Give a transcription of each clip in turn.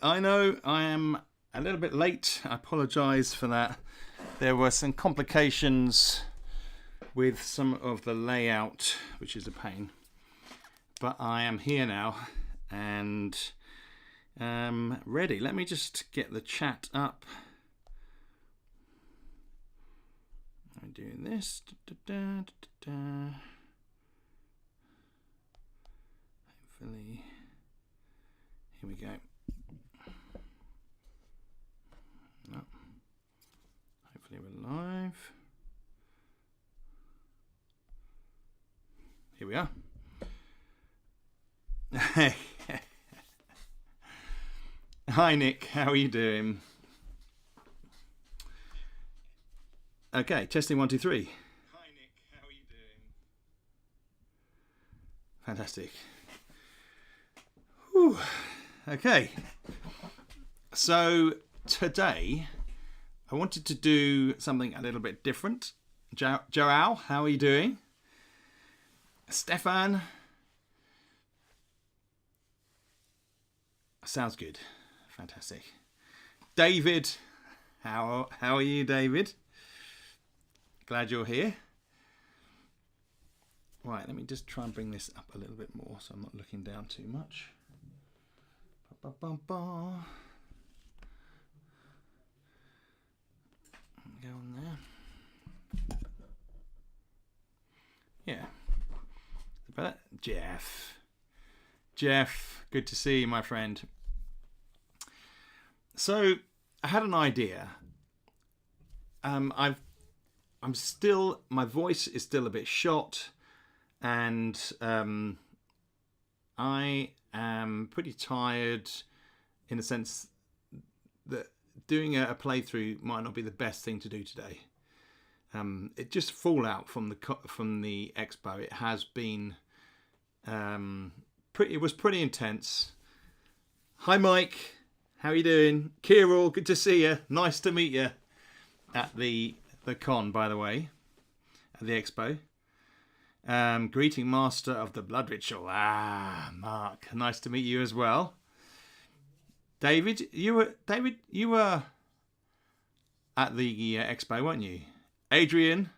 I know I am a little bit late. I apologise for that. There were some complications with some of the layout, which is a pain. But I am here now and ready. Let me just get the chat up. I'm doing this. Hopefully, here we go. No. Hopefully we're live. Here we are. Hi Nick, how are you doing? Okay, testing 1, 2, 3. Hi Nick, how are you doing? Fantastic. Whew. Okay, so today I wanted to do something a little bit different. Joao, how are you doing? Stefan, sounds good. Fantastic. David, how are you, David? Glad you're here. Right, let me just try and bring this up a little bit more so I'm not looking down too much. Ba, ba, ba, ba. Go on there. Yeah. Better? Jeff, good to see you, my friend. So I had an idea. My voice is still a bit shot, and I am pretty tired in the sense that doing a playthrough might not be the best thing to do today. It just fallout from the Expo. It has been it was pretty intense. Hi Mike, how you doing? Kirill, good to see you. Nice to meet you at the con, by the way, at the Expo. Greeting Master of the Blood Ritual. Mark, nice to meet you as well. David, you were at the Expo, weren't you? Adrian,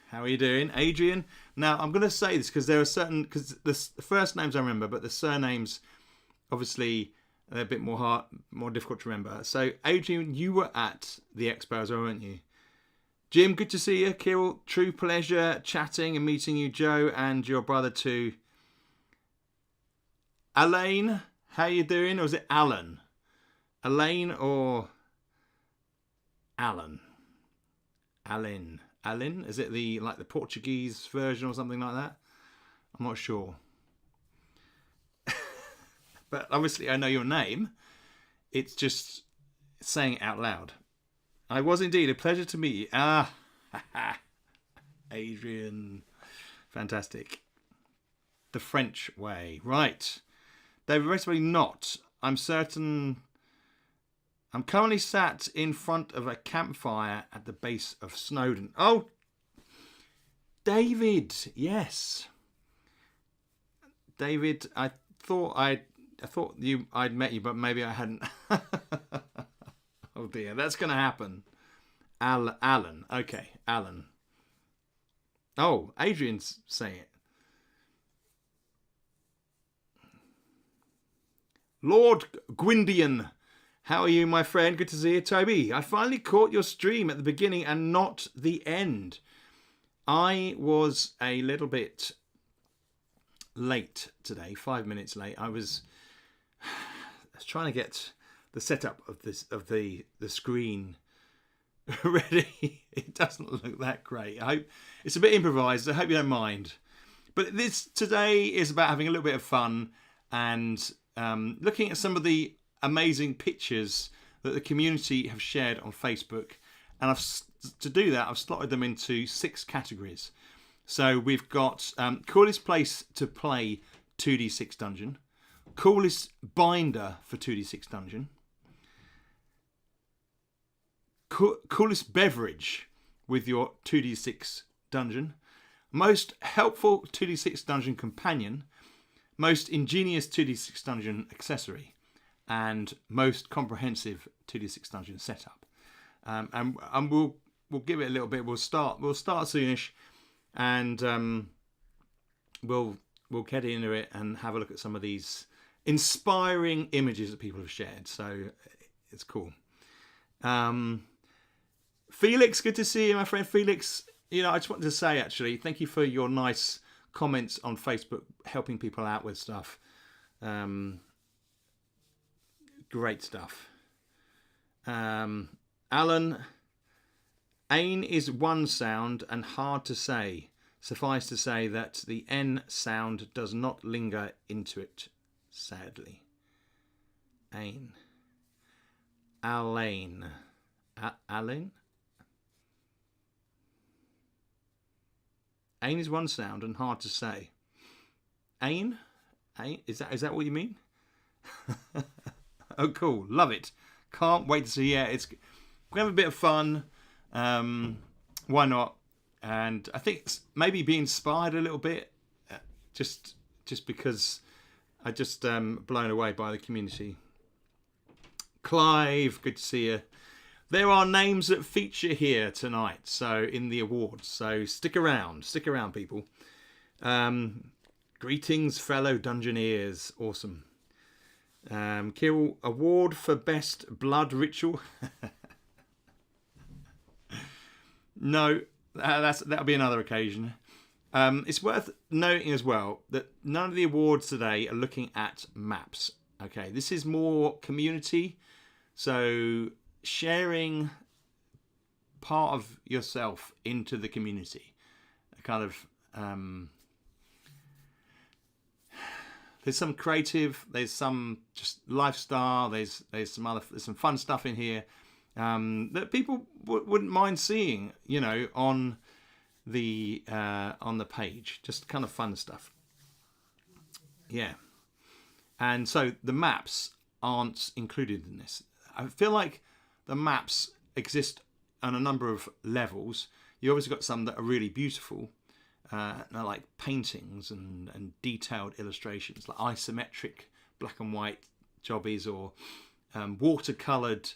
how are you doing? Adrian, now I'm going to say this because there are certain, because the first names I remember, but the surnames, obviously, they're a bit more difficult to remember. So, Adrian, you were at the Expo as well, weren't you? Jim, good to see you. Kirill, true pleasure chatting and meeting you. Joe and your brother too. Elaine, how you doing? Or is it Alan? Elaine or Alan? Alan? Is it the Portuguese version or something like that? I'm not sure. But obviously I know your name. It's just saying it out loud. I was indeed a pleasure to meet you. Adrian. Fantastic. The French way. Right. They're basically not. I'm certain. I'm currently sat in front of a campfire at the base of Snowdon. Oh, David. Yes. David, I thought I'd met you, but maybe I hadn't. Oh dear, that's going to happen. Alan. Okay, Alan. Oh, Adrian's saying it. Lord Gwyndian. How are you, my friend? Good to see you. Toby, I finally caught your stream at the beginning and not the end. I was a little bit late today, 5 minutes late. I was trying to get the setup of the screen ready. It doesn't look that great. I hope it's a bit improvised. I hope you don't mind. But this today is about having a little bit of fun and looking at some of the amazing pictures that the community have shared on Facebook. And to do that, I've slotted them into 6 categories. So we've got coolest place to play 2D6 Dungeon, coolest binder for 2D6 Dungeon, coolest beverage with your 2D6 Dungeon, most helpful 2D6 Dungeon companion, most ingenious 2D6 Dungeon accessory, and most comprehensive 2D6 dungeon setup. And we'll give it a little bit. We'll start soonish, and we'll get into it and have a look at some of these inspiring images that people have shared. So it's cool. Felix, good to see you, my friend Felix. I just wanted to say, actually, thank you for your nice comments on Facebook, helping people out with stuff. Great stuff. Alan, Ain is one sound and hard to say. Suffice to say that the N sound does not linger into it, sadly. Ain. Alain. Alain? Ain is one sound and hard to say. Ain? Ain? Is that what you mean? Oh, cool. Love it. Can't wait to see. Yeah, we have a bit of fun. Why not? And I think maybe be inspired a little bit, just because I just blown away by the community. Clive, good to see you. There are names that feature here tonight, so in the awards. So stick around, people. Greetings, fellow Dungeoneers. Awesome. Kirill, award for best blood ritual. No, that'll be another occasion. It's worth noting as well that none of the awards today are looking at maps. Okay, this is more community, so sharing part of yourself into the community. Kind of, there's some creative, there's some just lifestyle, there's some fun stuff in here. That people wouldn't mind seeing, on the page. Just kind of fun stuff. Yeah. And so the maps aren't included in this. I feel like the maps exist on a number of levels. You obviously got some that are really beautiful, like paintings and detailed illustrations, like isometric black and white jobbies, or watercoloured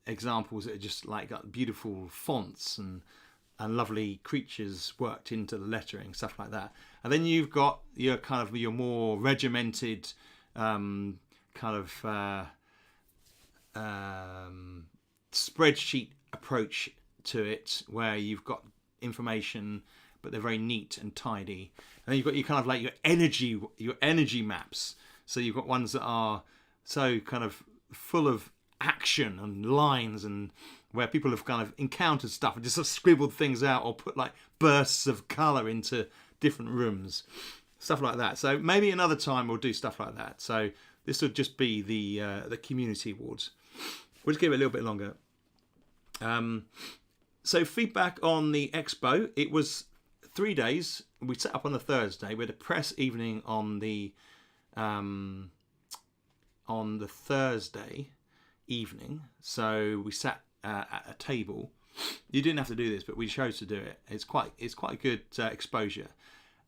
examples that are just like got beautiful fonts and lovely creatures worked into the lettering, stuff like that. And then you've got your more regimented spreadsheet approach to it, where you've got information but they're very neat and tidy. And then you've got your energy maps. So you've got ones that are so kind of full of action and lines, and where people have kind of encountered stuff and just sort of scribbled things out, or put like bursts of colour into different rooms, stuff like that. So maybe another time we'll do stuff like that. So this would just be the community awards. We'll just give it a little bit longer. So feedback on the Expo. It was 3 days. We set up on the Thursday. We had a press evening on the Thursday evening. So we sat at a table. You didn't have to do this, but we chose to do it. It's quite a good exposure,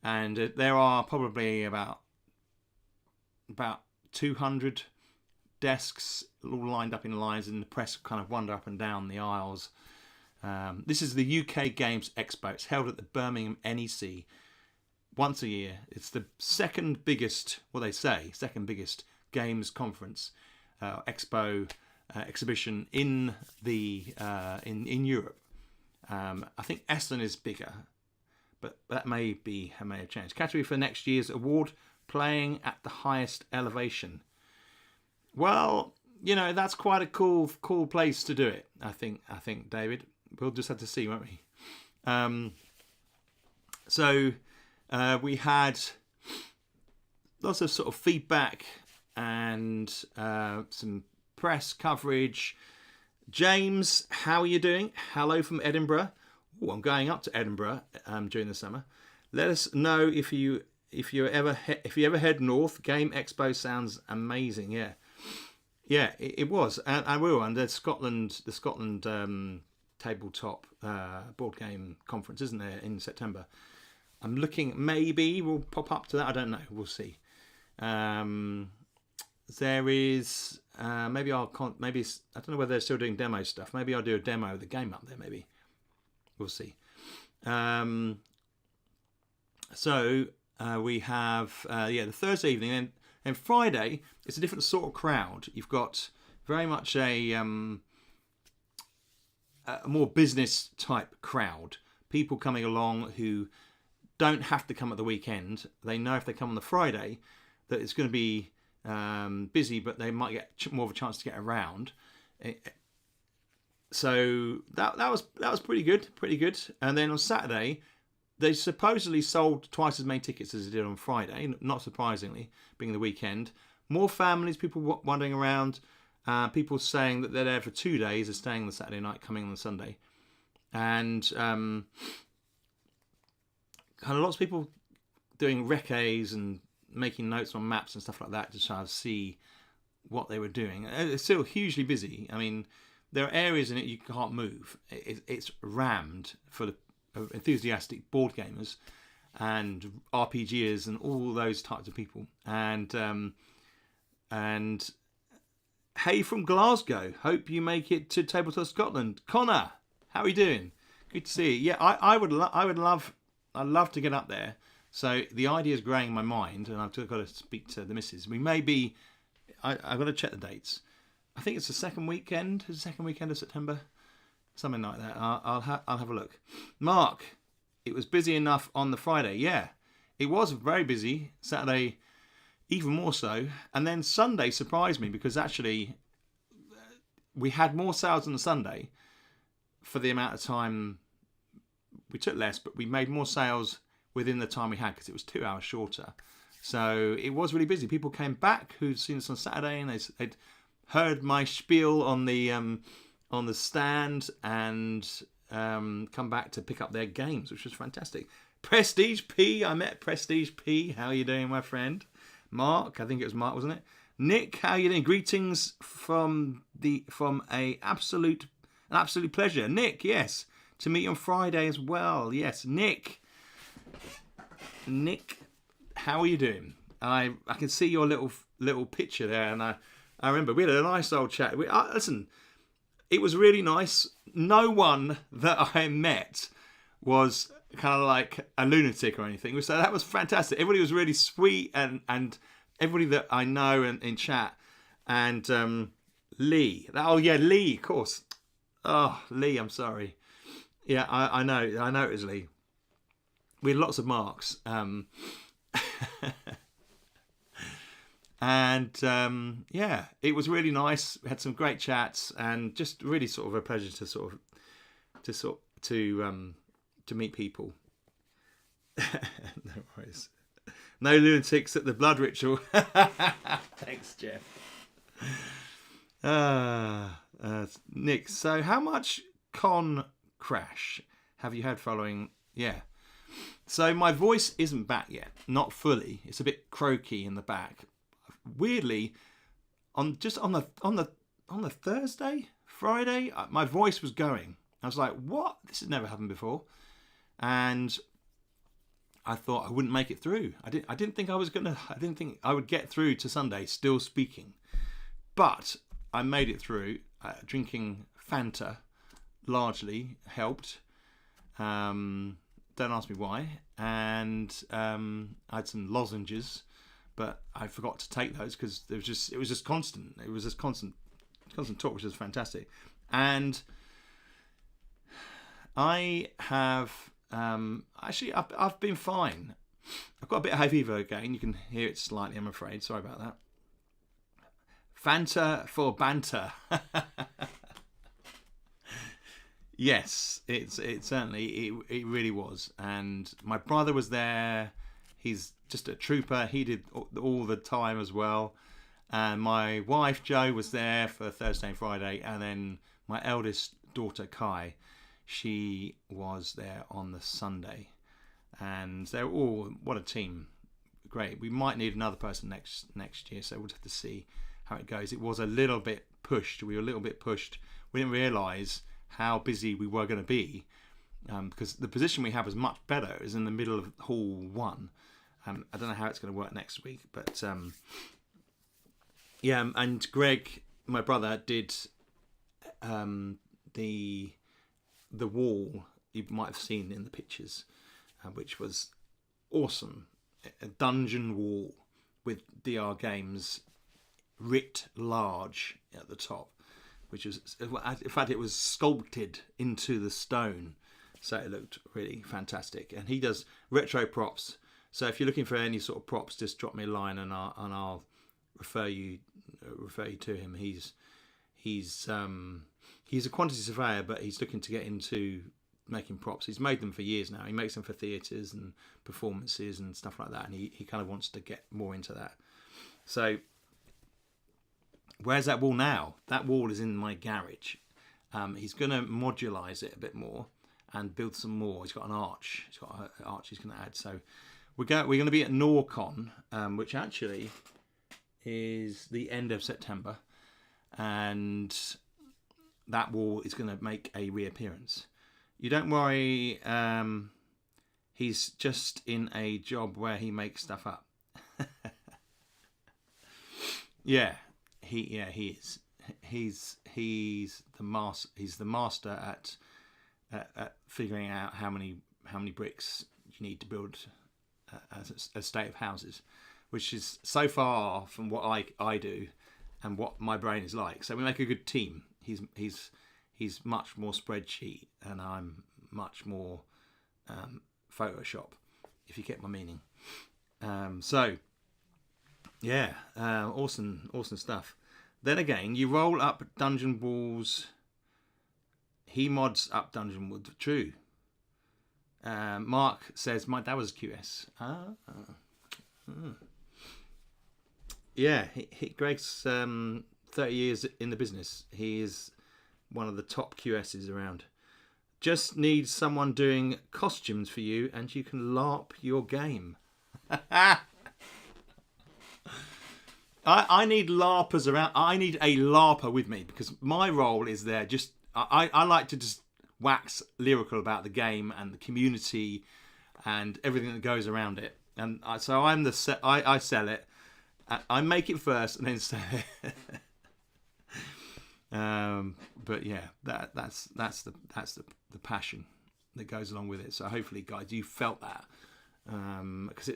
and there are probably about 200 desks all lined up in lines, and the press kind of wander up and down the aisles. This is the UK Games Expo. It's held at the Birmingham NEC once a year. It's the second biggest games conference, expo, exhibition in the in Europe. I think Essen is bigger, but that may have changed. Category for next year's award: playing at the highest elevation. Well, that's quite a cool place to do it. I think, David. We'll just have to see, won't we? So we had lots of sort of feedback and some press coverage. James, how are you doing? Hello from Edinburgh. Oh, I'm going up to Edinburgh during the summer. Let us know if you ever head north. Game Expo sounds amazing. Yeah, it was, and I will. And the Scotland tabletop board game conference, isn't there, in September? I'm looking, maybe we'll pop up to that. I don't know. We'll see. there is maybe I don't know whether they're still doing demo stuff. Maybe I'll do a demo of the game up there. Maybe we'll see. So we have the Thursday evening, and Friday it's a different sort of crowd. You've got very much a more business type crowd. People coming along who don't have to come at the weekend. They know if they come on the Friday that it's going to be busy, but they might get more of a chance to get around. So that was pretty good. And then on Saturday, they supposedly sold twice as many tickets as they did on Friday. Not surprisingly, being the weekend, more families, people wandering around, people saying that they're there for 2 days, are staying on the Saturday night, coming on the Sunday, and kind of lots of people doing recces and making notes on maps and stuff like that to try to see what they were doing. It's still hugely busy. I mean, there are areas in it you can't move. It's rammed full of enthusiastic board gamers and RPGers and all those types of people. And hey from Glasgow, hope you make it to Tabletop Scotland. Connor, how are you doing? Good to see you. Yeah, I'd love to get up there. So the idea is growing in my mind, and I've got to speak to the missus. We may be. I've got to check the dates. I think it's the second weekend. Is the second weekend of September, something like that. I'll have a look. Mark, it was busy enough on the Friday. Yeah, it was very busy. Saturday, even more so, and then Sunday surprised me because actually we had more sales on the Sunday for the amount of time. We took less, but we made more sales within the time we had because it was 2 hours shorter. So it was really busy. People came back who'd seen us on Saturday and they'd heard my spiel on the stand and come back to pick up their games, which was fantastic. Prestige P, I met Prestige P. How are you doing, my friend? Mark, I think it was Mark, wasn't it? Nick, how are you doing? Greetings from an absolute pleasure. Nick, yes, to meet you on Friday as well. Yes, Nick, how are you doing? I can see your little picture there, and I remember we had a nice old chat. Listen, it was really nice. No one that I met was kind of like a lunatic or anything, so that was fantastic. Everybody was really sweet, and everybody that I know in chat, and Lee. Oh yeah, Lee, of course. Oh, Lee, I'm sorry. Yeah, I know it was Lee. We had lots of marks. And yeah, it was really nice. We had some great chats, and just really sort of a pleasure to meet people. No worries. No lunatics at the blood ritual. Thanks, Jeff. Nick, so how much con crash have you had following? Yeah. So my voice isn't back yet, not fully. It's a bit croaky in the back. Weirdly, on the Thursday, Friday, my voice was going. I was like, "What? This has never happened before," and I thought I wouldn't make it through. I didn't think I was gonna. I didn't think I would get through to Sunday still speaking, but I made it through. Drinking Fanta largely helped. Don't ask me why. And I had some lozenges, but I forgot to take those because it was just constant. It was just constant talk, which was fantastic. And I have actually I've been fine. I've got a bit of hay fever again. You can hear it slightly, I'm afraid. Sorry about that. Fanta for banter. Yes, it certainly it really was. And my brother was there. He's just a trooper. He did all the time as well. And my wife Jo was there for Thursday and Friday, and then my eldest daughter Kai, she was there on the Sunday. And they're all, what a team. Great. We might need another person next year, so we'll have to see how it goes. It was a little bit pushed. We were a little bit pushed. We didn't realise how busy we were going to be, because the position we have is much better. It's in the middle of Hall 1. I don't know how it's going to work next week, but Yeah, and Greg, my brother, did the wall you might have seen in the pictures, which was awesome. A dungeon wall with DR Games writ large at the top, which was, in fact, it was sculpted into the stone, so it looked really fantastic. And he does retro props, so if you're looking for any sort of props, just drop me a line and I'll refer you to him. He's a quantity surveyor, but he's looking to get into making props. He's made them for years now. He makes them for theatres and performances and stuff like that, and he kind of wants to get more into that. So where's that wall now? That wall is in my garage. He's going to modulise it a bit more and build some more. He's got an arch. He's got an arch he's going to add. So we're going to be at Norcon, which actually is the end of September, and that wall is going to make a reappearance. You don't worry. He's just in a job where he makes stuff up. Yeah, he is. He's the master. He's the master at figuring out how many bricks you need to build a state of houses, which is so far from what I do and what my brain is like. So we make a good team. He's much more spreadsheet, and I'm much more Photoshop, if you get my meaning. So yeah, awesome stuff. Then again, you roll up dungeon walls. He mods up dungeon walls. True. Mark says my dad was QS. Yeah, Greg's 30 years in the business. He is one of the top QSs around. Just need someone doing costumes for you, and you can LARP your game. I need LARPers around. I need a LARPer with me, because my role is there. I like to just wax lyrical about the game and the community and everything that goes around it. And so I'm I sell it. I make it first and then sell it. But yeah, that's the passion that goes along with it. So hopefully, guys, you felt that, because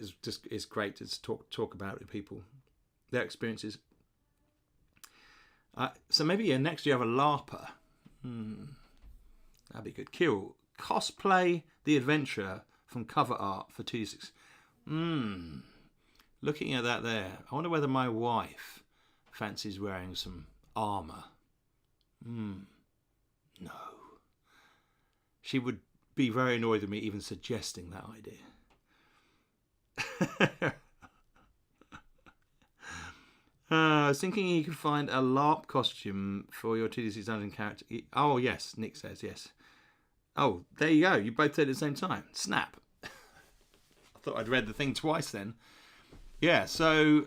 it's great to talk about it with people, their experiences. So maybe next you have a LARPer. That'd be good. Kirill, cosplay the adventurer from cover art for 2D6. Looking at that there, I wonder whether my wife fancies wearing some armour. No. She would be very annoyed with me even suggesting that idea. I was thinking you could find a LARP costume for your 2D6 Dungeon character. Oh, yes, Nick says, yes. Oh, there you go. You both said it at the same time. Snap. I thought I'd read the thing twice then. Yeah, so,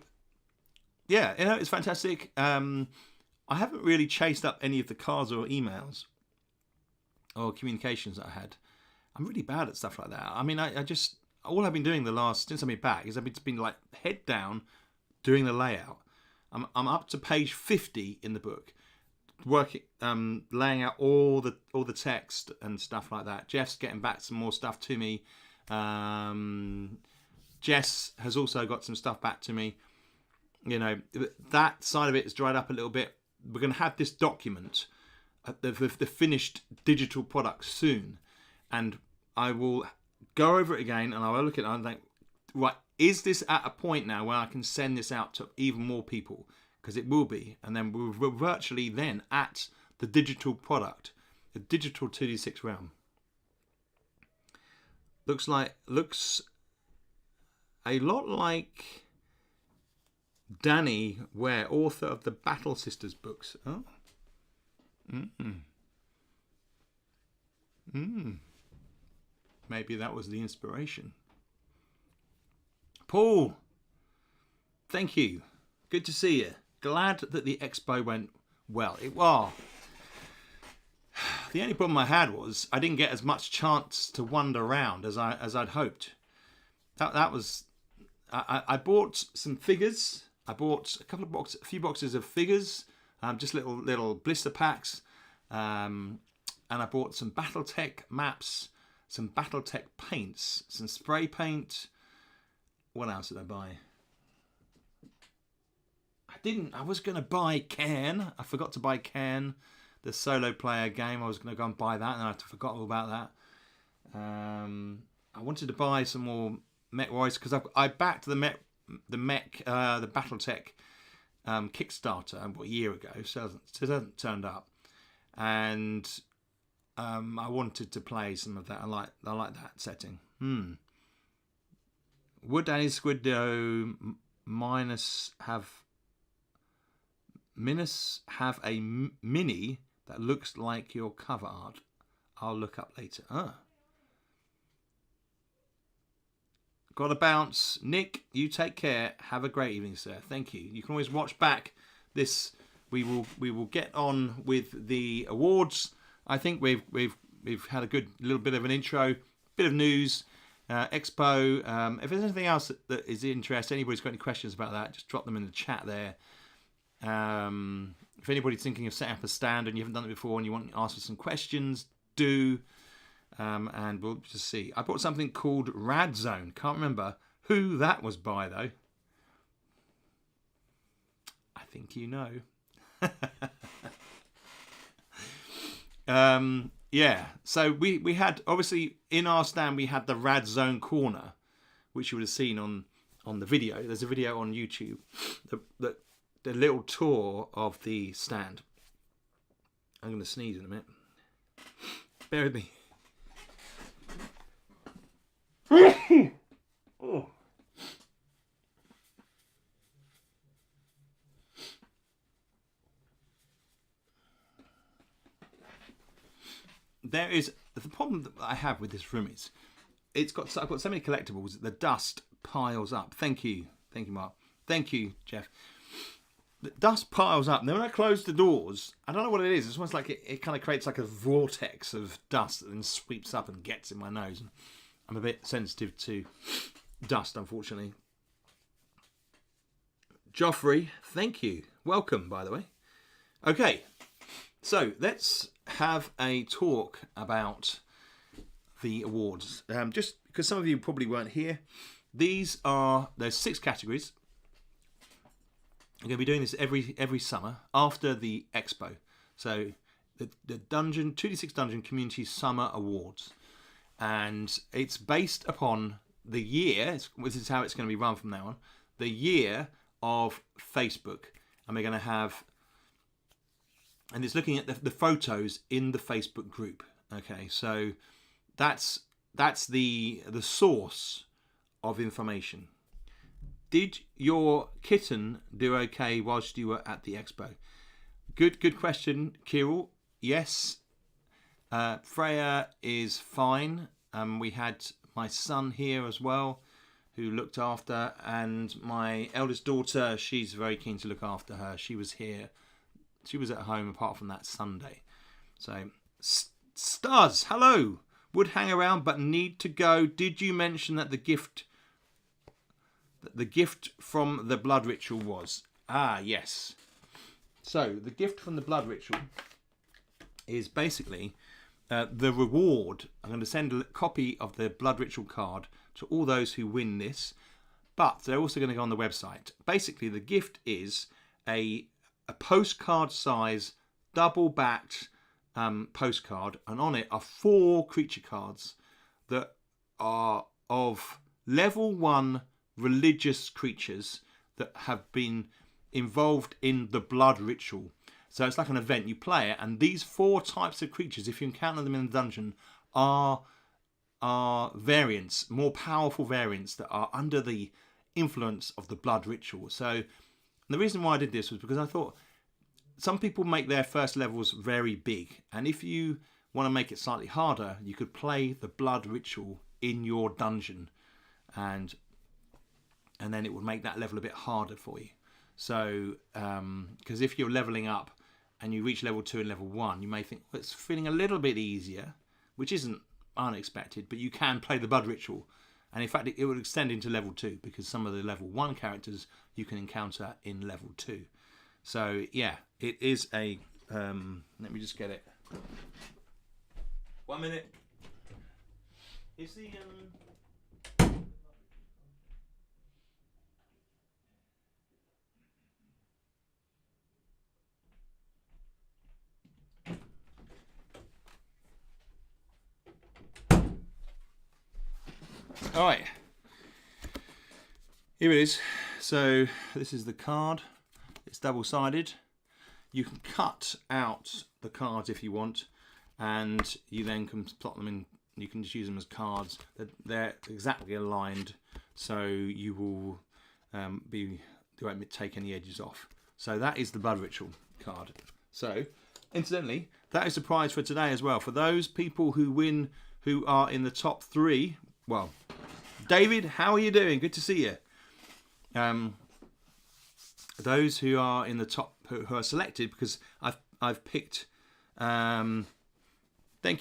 yeah, it's fantastic. I haven't really chased up any of the cards or emails or communications that I had. I'm really bad at stuff like that. I mean, I just, all I've been doing since I've been back is I've been like head down doing the layout. I'm up to page 50 in the book, working, laying out all the text and stuff like that. Jeff's getting back some more stuff to me. Jess has also got some stuff back to me. That side of it has dried up a little bit. We're going to have this document, the finished digital product soon, and I will go over it again and I will look at it and think, right, is this at a point now where I can send this out to even more people? Because it will be, and then we're virtually then at the digital product, the digital 2D6 realm. Looks a lot like Danny Ware, author of the Battle Sisters books. Oh. Maybe that was the inspiration. Paul, thank you. Good to see you. Glad that the expo went well. It was. The only problem I had was I didn't get as much chance to wander around as I'd hoped. That was. I bought some figures. I bought a few boxes of figures, just little blister packs, and I bought some BattleTech maps, some BattleTech paints, some spray paint. What else did I buy? I was going to buy Can. I forgot to buy Can, the solo player game. I was going to go and buy that, and I forgot all about that. I wanted to buy some more Mech Warriors because I backed the BattleTech Kickstarter a year ago, so it hasn't turned up, and I wanted to play some of that. I like that setting. Would any Squiddo Minus have a mini that looks like your cover art? I'll look up later. Got to bounce. Nick, you take care. Have a great evening, sir. Thank you. You can always watch back this. We will get on with the awards. I think we've had a good little bit of an intro, bit of news, Expo. If there's anything else that is of interest, anybody's got any questions about that, just drop them in the chat there. If anybody's thinking of setting up a stand and you haven't done it before and you want to ask us some questions, do. And we'll just see. I bought something called Rad Zone. Can't remember who that was by, though. I think you know. Yeah. So we had, obviously, in our stand, we had the Rad Zone corner, which you would have seen on the video. There's a video on YouTube. The little tour of the stand. I'm going to sneeze in a minute. Bear with me. Oh. There is the problem that I have with this room is I've got so many collectibles. The dust piles up. Thank you, Mark. Thank you, Jeff. The dust piles up. And then when I close the doors, I don't know what it is. It's almost like it kind of creates like a vortex of dust that then sweeps up and gets in my nose. I'm a bit sensitive to dust, unfortunately. Joffrey, thank you. Welcome, by the way. Okay, so let's have a talk about the awards. Just because some of you probably weren't here, there's 6 categories. I'm going to be doing this every summer after the Expo. So the Dungeon 2D6 Dungeon Community Summer Awards. And it's based upon the year, this is how it's going to be run from now on, the year of Facebook. And we're going to have, and it's looking at the photos in the Facebook group. Okay, so that's the source of information. Did your kitten do okay whilst you were at the Expo? Good question, Kirill. Yes. Freya is fine. We had my son here as well, who looked after, and my eldest daughter, she's very keen to look after her. She was here. She was at home apart from that Sunday. So, Stars, hello. Would hang around but need to go. Did you mention that the gift from the blood ritual was? Yes. So, the gift from the blood ritual is basically the reward. I'm going to send a copy of the blood ritual card to all those who win this, but they're also going to go on the website. Basically, the gift is a postcard size, double backed postcard, and on it are 4 creature cards that are of level 1 religious creatures that have been involved in the blood ritual. So it's like an event. You play it, and these 4 types of creatures, if you encounter them in the dungeon, are variants, more powerful variants that are under the influence of the blood ritual. So the reason why I did this was because I thought some people make their first levels very big, and if you want to make it slightly harder, you could play the blood ritual in your dungeon, and then it would make that level a bit harder for you. So, because if you're leveling up and you reach level 2 and level 1, you may think, well, it's feeling a little bit easier, which isn't unexpected, but you can play the blood ritual And in fact, it will extend into level 2 because some of the level 1 characters you can encounter in level 2. So yeah, it is a. Let me just get it. 1 minute. Is the All right. Here it is. So this is the card. It's double-sided. You can cut out the cards if you want, and you then can plot them in. You can just use them as cards. They're exactly aligned, so you will you won't take any edges off. So that is the Blood Ritual card. So, incidentally, that is the prize for today as well. For those people who win, who are in the top 3. Well, David, how are you doing? Good to see you. Those who are in the top, who are selected, because I've picked. Thank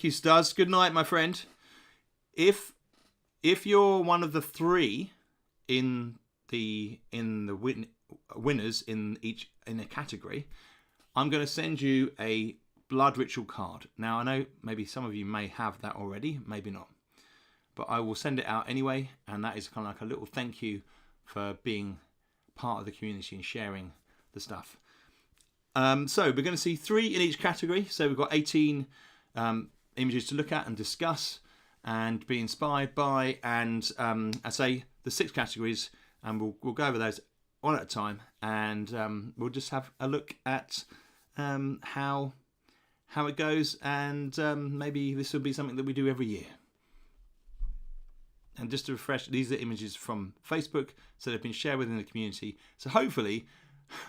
you, Stuz. Good night, my friend. If you're one of the 3 in the winners in a category, I'm going to send you a Blood Ritual card. Now I know maybe some of you may have that already, maybe not, but I will send it out anyway, and that is kind of like a little thank you for being part of the community and sharing the stuff. So we're going to see 3 in each category. So we've got 18 images to look at and discuss and be inspired by, and I say the 6 categories, and we'll go over those one at a time, and we'll just have a look at how it goes, and maybe this will be something that we do every year. And just to refresh, these are images from Facebook, so they've been shared within the community. So hopefully,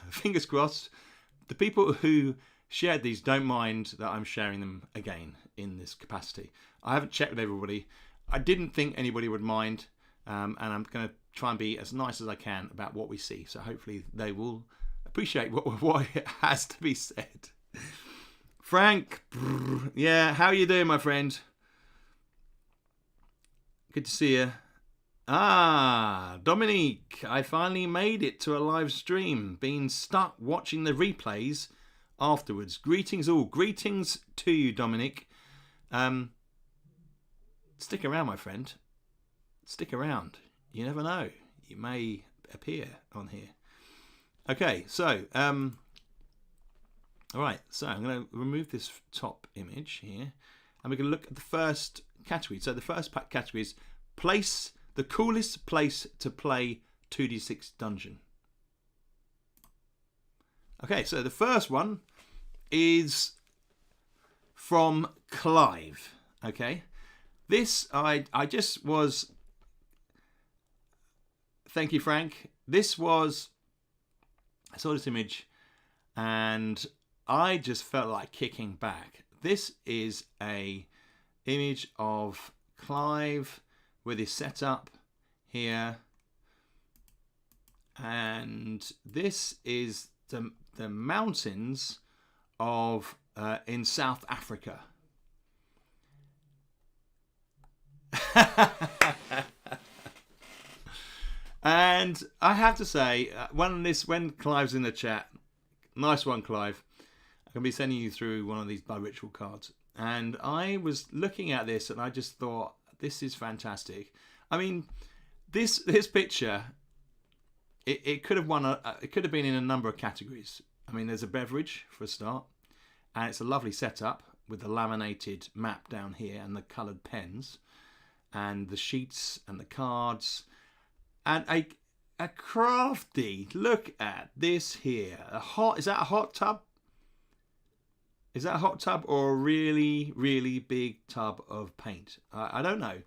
fingers crossed, the people who shared these don't mind that I'm sharing them again in this capacity. I haven't checked with everybody. I didn't think anybody would mind, and I'm going to try and be as nice as I can about what we see. So hopefully they will appreciate what has to be said. Frank, yeah, how are you doing, my friend? Good to see you. Dominique, I finally made it to a live stream. Been stuck watching the replays afterwards. Greetings all. Greetings to you, Dominic. Stick around, my friend. Stick around. You never know. You may appear on here. Okay, so all right. So I'm going to remove this top image here, and we're going to look at the first category. So the first category is the coolest place to play 2d6 dungeon. Okay, so the first one is from Clive. Okay, this I just was. Thank you, Frank. I saw this image, and I just felt like kicking back. This is a image of Clive with his setup here, and this is the mountains of in South Africa. And I have to say, when Clive's in the chat, nice one, Clive. I'm going to be sending you through one of these Blood Ritual cards. And I was looking at this and I just thought, this is fantastic. I mean, this picture, it could have it could have been in a number of categories. I mean, there's a beverage for a start, and it's a lovely setup with the laminated map down here and the coloured pens and the sheets and the cards, and a crafty, look at this here. Is that a hot tub? Is that a hot tub or a really, really big tub of paint? I don't know,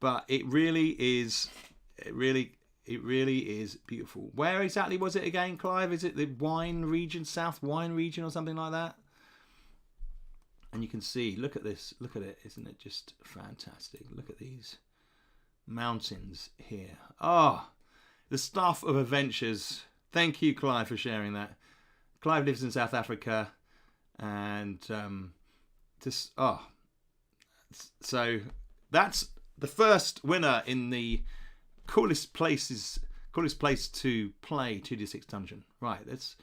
but it really is. It really is beautiful. Where exactly was it again, Clive? Is it the wine region, South Wine region, or something like that? And you can see. Look at this. Look at it. Isn't it just fantastic? Look at these mountains here. Oh, the stuff of adventures. Thank you, Clive, for sharing that. Clive lives in South Africa. And so that's the first winner in the coolest place to play 2d6 Dungeon. Right, let's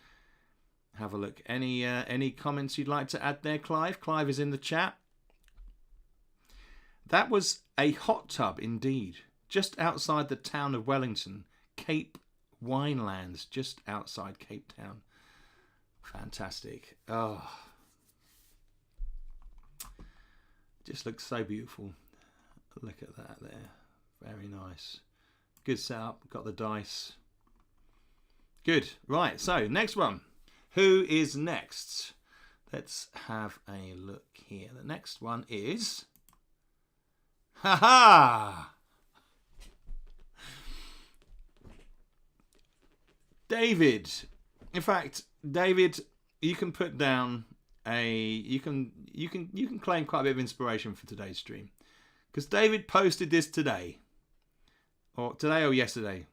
have a look. Any comments you'd like to add there, Clive? Clive is in the chat. That was a hot tub indeed, just outside the town of Wellington, Cape Winelands, just outside Cape Town. Fantastic. Oh, just looks so beautiful. Look at that there. Very nice. Good setup. Got the dice. Good. Right. So next one. Who is next? Let's have a look here. The next one is... Ha ha! David. In fact, David, you can put down you can claim quite a bit of inspiration for today's stream, because David posted this today or yesterday.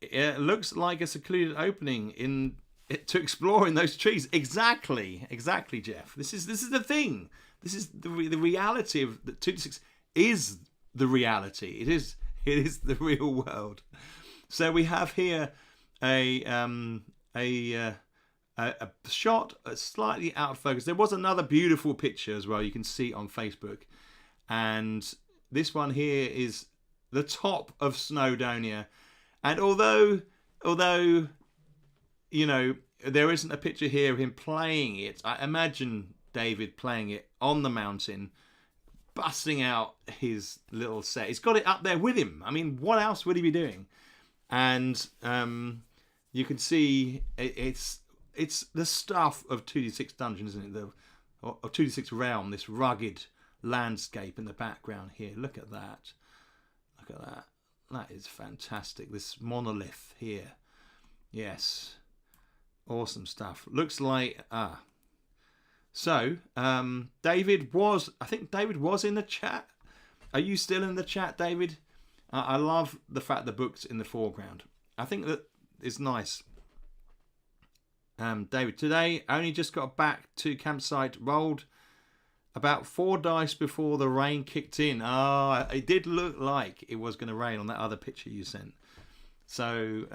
It looks like a secluded opening to explore in those trees. Exactly, Jeff. This is the thing. This is the reality of the 2d6 is the reality. It is the real world. So we have here a shot slightly out of focus. There was another beautiful picture as well you can see on Facebook, and this one here is the top of Snowdonia. And although you know there isn't a picture here of him playing it, I imagine David playing it on the mountain, busting out his little set. He's got it up there with him. I mean, what else would he be doing? And you can see it's the stuff of 2d6 Dungeon, isn't it? Or 2d6 Realm, this rugged landscape in the background here. Look at that. Look at that. That is fantastic. This monolith here. Yes. Awesome stuff. Looks like... So, David was... I think David was in the chat. Are you still in the chat, David? I love the fact the book's in the foreground. I think that is nice. David, today I only just got back to campsite, rolled about 4 dice before the rain kicked in. Oh, it did look like it was going to rain on that other picture you sent. So,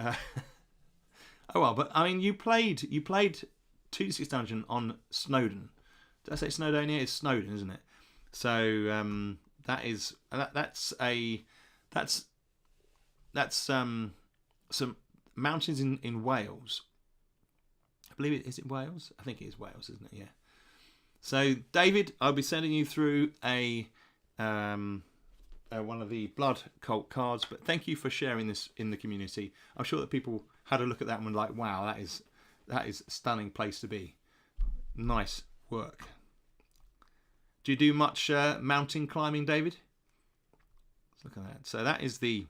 oh well. But I mean, you played 2d6 Dungeon on Snowdon. Did I say Snowdonia? It's Snowdon, isn't it? So that's some mountains in Wales. I believe is it Wales? I think it is Wales, isn't it? Yeah. So David, I'll be sending you through one of the blood cult cards. But thank you for sharing this in the community. I'm sure that people had a look at that and were like, "Wow, that is a stunning place to be. Nice work." Do you do much mountain climbing, David? Let's look at that. So that is the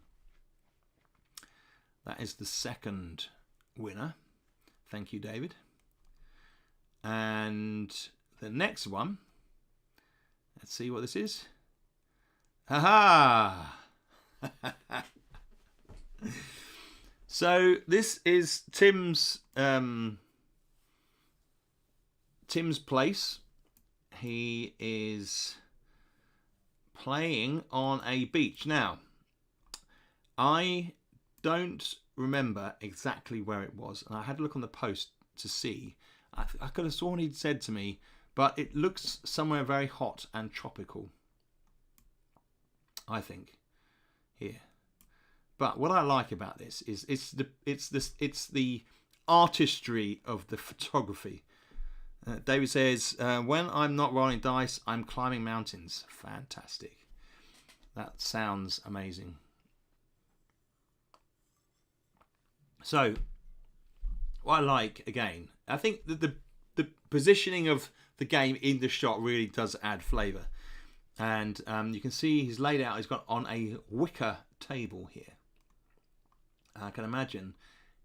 second winner. Thank you, David. And the next one, let's see what this is. Ha ha! So this is Tim's place. He is playing on a beach. Now, I don't remember exactly where it was, and I had to look on the post to see. I could have sworn he'd said to me, but it looks somewhere very hot and tropical, I think, here. But what I like about this is it's the artistry of the photography. David says, when I'm not rolling dice, I'm climbing mountains. Fantastic. That sounds amazing. So, what I like, again, I think that the positioning of the game in the shot really does add flavour. And you can see he's laid out, he's got on a wicker table here. I can imagine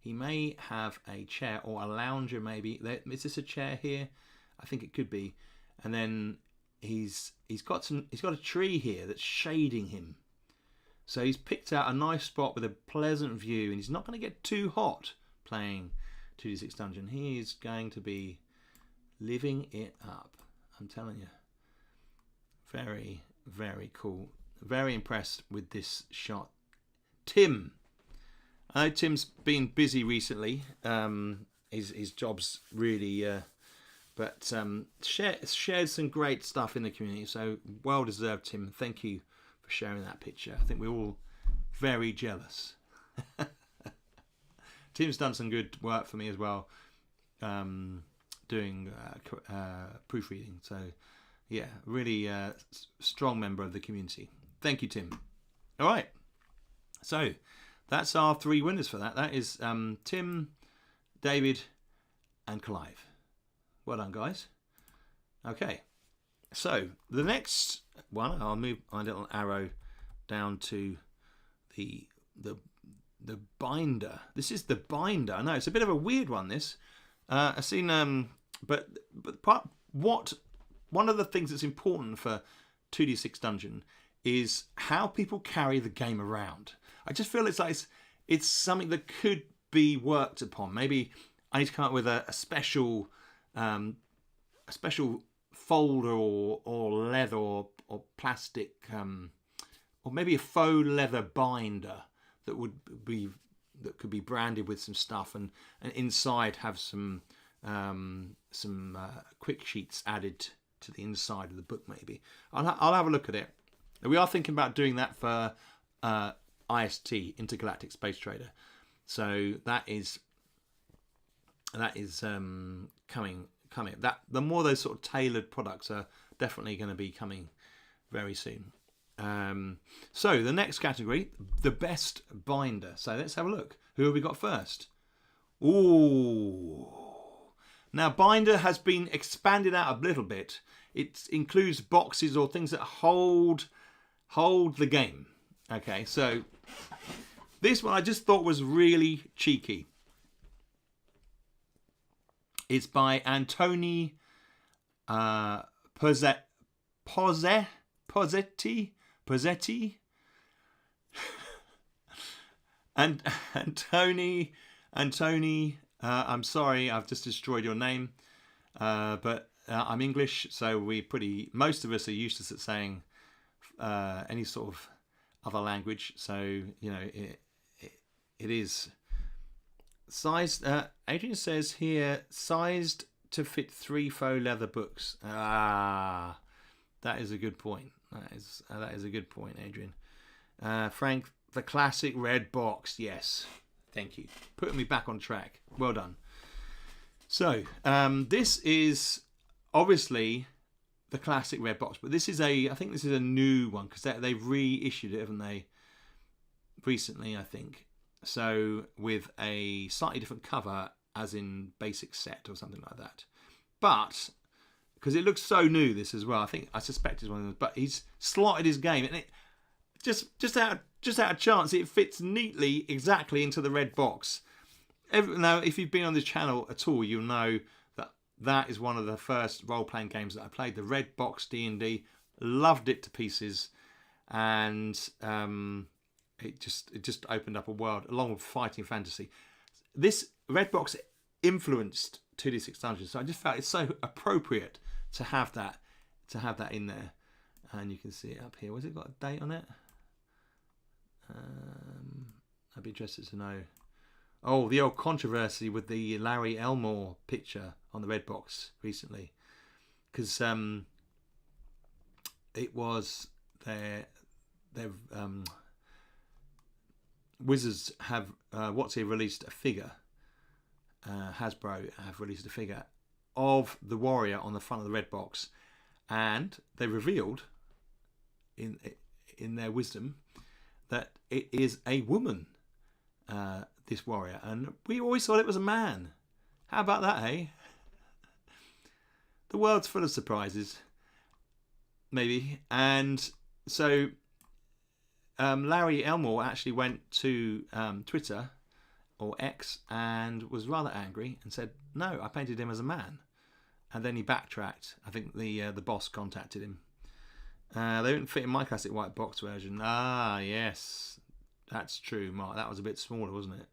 he may have a chair or a lounger maybe. Is this a chair here? I think it could be. And then he's got a tree here that's shading him. So he's picked out a nice spot with a pleasant view, and he's not going to get too hot playing 2d6 Dungeon. He is going to be living it up. I'm telling you. Very, very cool. Very impressed with this shot. Tim. I know Tim's been busy recently. His job's really, but shared some great stuff in the community. So well deserved, Tim. Thank you for sharing that picture. I think we're all very jealous. Tim's done some good work for me as well, doing proofreading. So yeah, really strong member of the community. Thank you, Tim. All right. So that's our 3 winners for that. That is Tim, David, and Clive. Well done, guys. Okay. So the next one, I'll move my little arrow down to the binder. This is the binder. I know it's a bit of a weird one. This I've seen, but one of the things that's important for 2D6 Dungeon is how people carry the game around. I just feel it's like it's something that could be worked upon. Maybe I need to come up with a special folder or leather or plastic, or maybe a faux leather binder that could be branded with some stuff, and inside have some quick sheets added to the inside of the book. Maybe I'll have a look at it. We are thinking about doing that for IST, Intergalactic Space Trader. So that is coming. That the more those sort of tailored products are definitely going to be coming very soon. So the next category, the best binder. So let's have a look. Who have we got first? Ooh. Now binder has been expanded out a little bit. It includes boxes or things that hold the game. Okay, so this one I just thought was really cheeky. It's by Antoni Pozzetti. And Antoni, I'm sorry, I've just destroyed your name, but I'm English, so most of us are used to saying any sort of other language. So it is sized. Adrian says here, sized to fit 3 faux leather books. That is a good point. That is a good point, Adrian. Frank, the classic red box. Yes, thank you. Putting me back on track. Well done. So this is obviously the classic red box, but I think this is a new one because they've reissued it, haven't they? Recently, I think. So with a slightly different cover, as in basic set or something like that. But because it looks so new, this as well, I suspect it's one of those. But he's slotted his game, and it just out of chance, it fits neatly, exactly into the red box. Now, if you've been on this channel at all, you'll know that is one of the first role-playing games that I played. The red box D&D, loved it to pieces, and it just opened up a world along with fighting fantasy. This red box influenced 2D6 Dungeons, so I just felt it's so appropriate to have that in there. And you can see it up here. Was it got a date on it? I'd be interested to know. Oh, the old controversy with the Larry Elmore picture on the red box recently, because it was their Wizards have released a figure. Hasbro have released a figure of the warrior on the front of the red box, and they revealed in their wisdom that it is a woman, this warrior, and we always thought it was a man. How about that, eh? The world's full of surprises, maybe. And so Larry Elmore actually went to Twitter or X and was rather angry and said, no, I painted him as a man. And then he backtracked. I think the boss contacted him. They didn't fit in my classic white box version. Ah, yes, that's true, Mark. That was a bit smaller, wasn't it?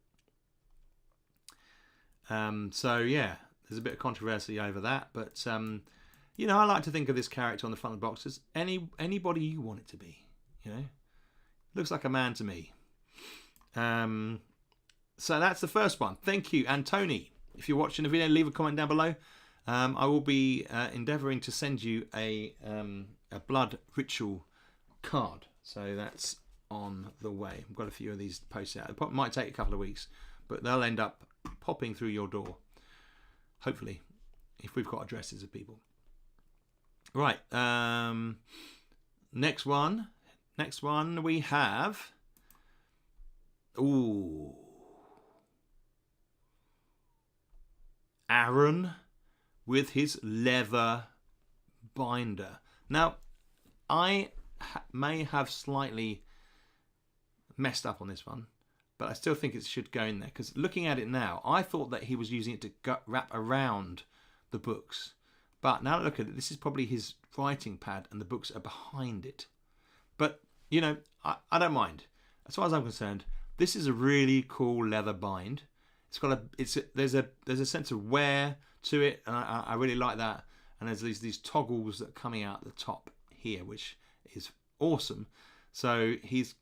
So yeah, there's a bit of controversy over that, but I like to think of this character on the front of the box as anybody you want it to be. Looks like a man to me. So that's the first one. Thank you, and Tony. If you're watching the video, leave a comment down below. I will be endeavouring to send you a blood ritual card. So that's on the way. I've got a few of these posted out. It might take a couple of weeks, but they'll end up popping through your door. Hopefully, if we've got addresses of people. Right. Next one we have. Ooh. Aaron with his leather binder. Now, I may have slightly messed up on this one, but I still think it should go in there, because looking at it now, I thought that he was using it to wrap around the books. But now that I look at it, this is probably his writing pad and the books are behind it. But, I don't mind. As far as I'm concerned, this is a really cool leather bind. There's a sense of wear to it, and I really like that. And there's these toggles that are coming out the top here, which is awesome. So he's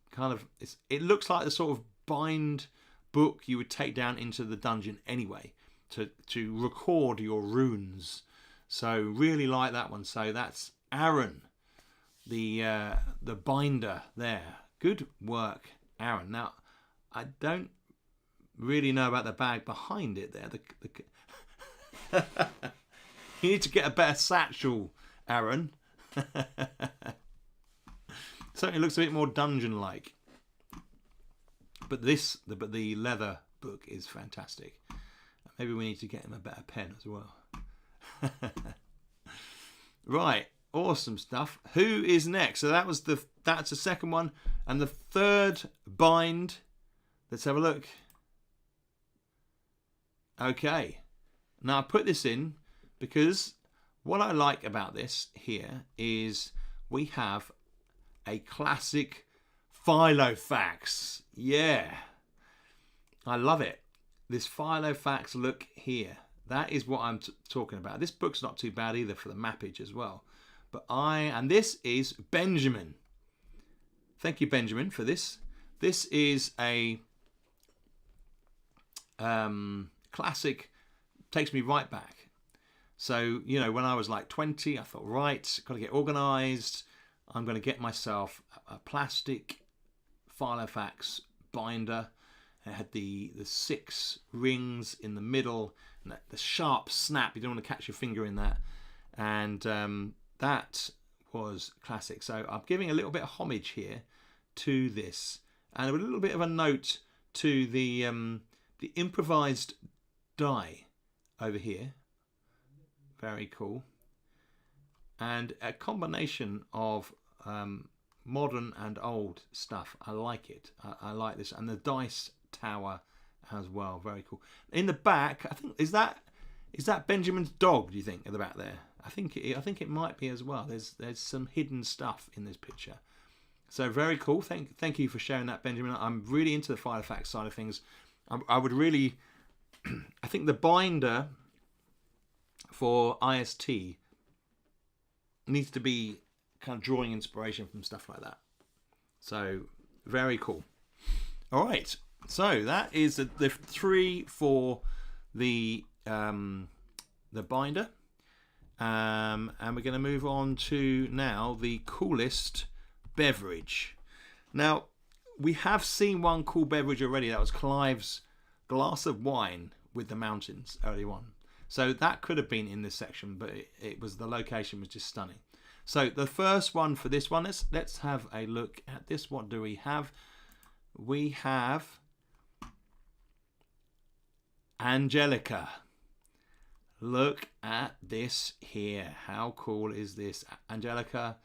it looks like the sort of bind book you would take down into the dungeon anyway to record your runes. So really like that one. So that's Aaron, the binder there. Good work, Aaron. Now, I don't really know about the bag behind it there. You need to get a better satchel, Aaron. Certainly looks a bit more dungeon-like. But the leather book is fantastic. Maybe we need to get him a better pen as well. Right, awesome stuff. Who is next? So that's the second one, and the third bind. Let's have a look. Okay, now I put this in because what I like about this here is we have a classic Filofax. Yeah, I love it. This Filofax look here. That is what I'm talking about. This book's not too bad either for the mappage as well. And this is Benjamin. Thank you, Benjamin, for this. This is a classic, takes me right back. So, when I was like 20, I thought, right, got to get organised. I'm going to get myself a plastic Filofax binder. It had the 6 rings in the middle, and the sharp snap. You don't want to catch your finger in that. And that was classic. So I'm giving a little bit of homage here to this, and a little bit of a note to the improvised die over here. Very cool. And a combination of modern and old stuff. I like it. I like this. And the dice tower as well. Very cool. In the back, I think, is that Benjamin's dog, do you think, at the back there? I think it might be as well. There's some hidden stuff in this picture. So very cool. Thank you for sharing that, Benjamin. I'm really into the Filofax side of things. I would really, I think the binder for IST needs to be kind of drawing inspiration from stuff like that. So very cool. All right. So that is the 3 for the binder. And we're going to move on to now the coolest beverage. Now, we have seen one cool beverage already. That was Clive's glass of wine with the mountains early on. So that could have been in this section, but it was, the location was just stunning. So the first one for this one, let's have a look at this. What do we have? We have Angelica. Look at this here. How cool is this? Angelica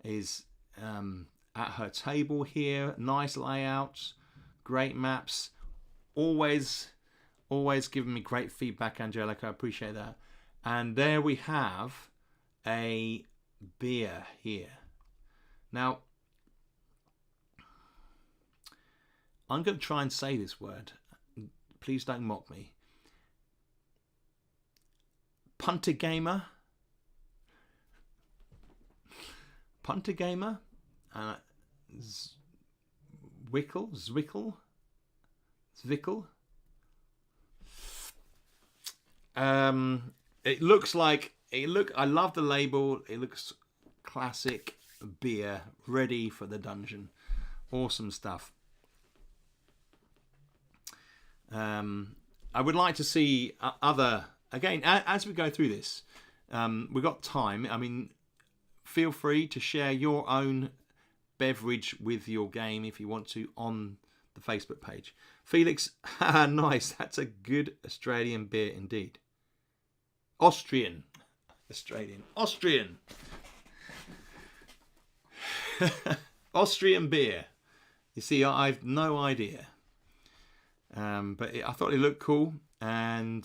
is at her table here. Nice layout, great maps. Always giving me great feedback, Angelica. I appreciate that. And there we have a beer here. Now, I'm going to try and say this word. Please don't mock me. Punter Gamer. Punter Gamer, Zwickle. It looks like I love the label. It looks classic beer, ready for the dungeon. Awesome stuff. I would like to see other, again, as we go through this, we've got time. I mean, feel free to share your own beverage with your game if you want to on the Facebook page. Felix, nice. That's a good Australian beer indeed. Austrian. Austrian beer. You see, I've no idea. But I thought it looked cool, and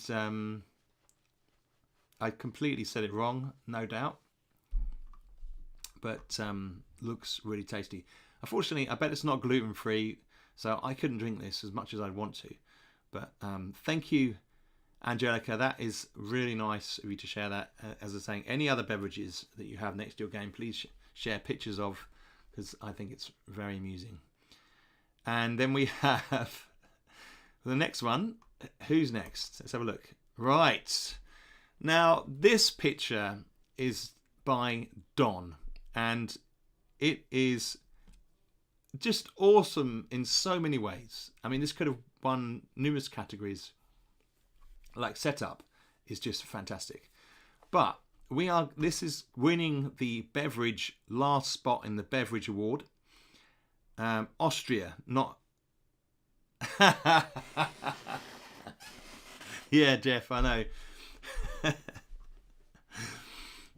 I completely said it wrong, no doubt. But looks really tasty. Unfortunately, I bet it's not gluten-free, so I couldn't drink this as much as I'd want to. But thank you, Angelica. That is really nice of you to share that. As I was saying, any other beverages that you have next to your game, please share pictures of, because I think it's very amusing. And then we have the next one. Who's next? Let's have a look. Right. Now, this picture is by Don, and it is just awesome in so many ways. I mean, this could have won numerous categories. Like setup is just fantastic. But this is winning the beverage last spot in the beverage award. Austria, not. Yeah, Jeff, I know.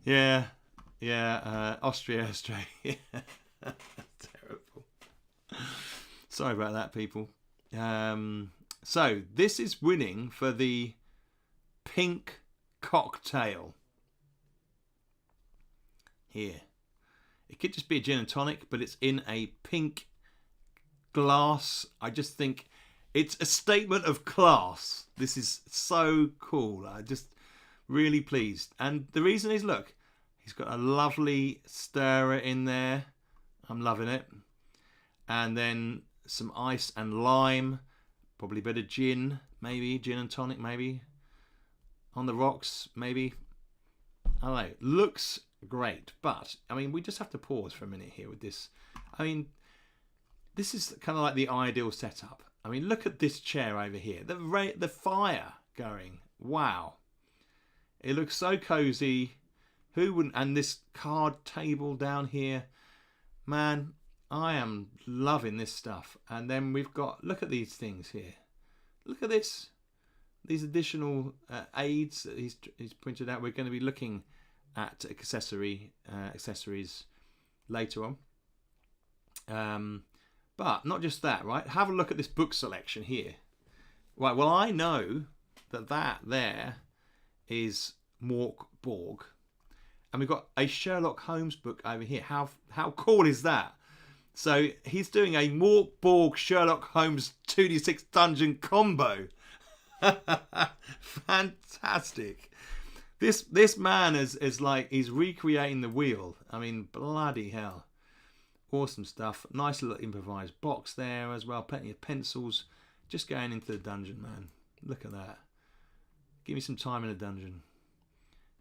yeah, Austria, Australia. Terrible. Sorry about that, people. So this is winning for the pink cocktail. Here. It could just be a gin and tonic, but it's in a pink glass. I just think it's a statement of class. This is so cool. I'm just really pleased. And the reason is, look, he's got a lovely stirrer in there. I'm loving it. And then some ice and lime. Probably a bit of gin, maybe. Gin and tonic, maybe. On the rocks, maybe. I don't know. Looks great. But, I mean, we just have to pause for a minute here with this. I mean, this is kind of like the ideal setup. I mean, look at this chair over here. The fire going. Wow. It looks so cozy. Who wouldn't? And this card table down here. Man, I am loving this stuff. And then we've got, look at these things here. Look at this. These additional aids that he's printed out. We're going to be looking at accessories later on. But not just that, right? Have a look at this book selection here. Right, well, I know that there is Mork Borg. And we've got a Sherlock Holmes book over here. How cool is that? So he's doing a Mork Borg Sherlock Holmes 2d6 dungeon combo. Fantastic. This man is like, he's recreating the wheel. I mean, bloody hell. Awesome stuff. Nice little improvised box there as well. Plenty of pencils. Just going into the dungeon, man. Look at that. Give me some time in a dungeon.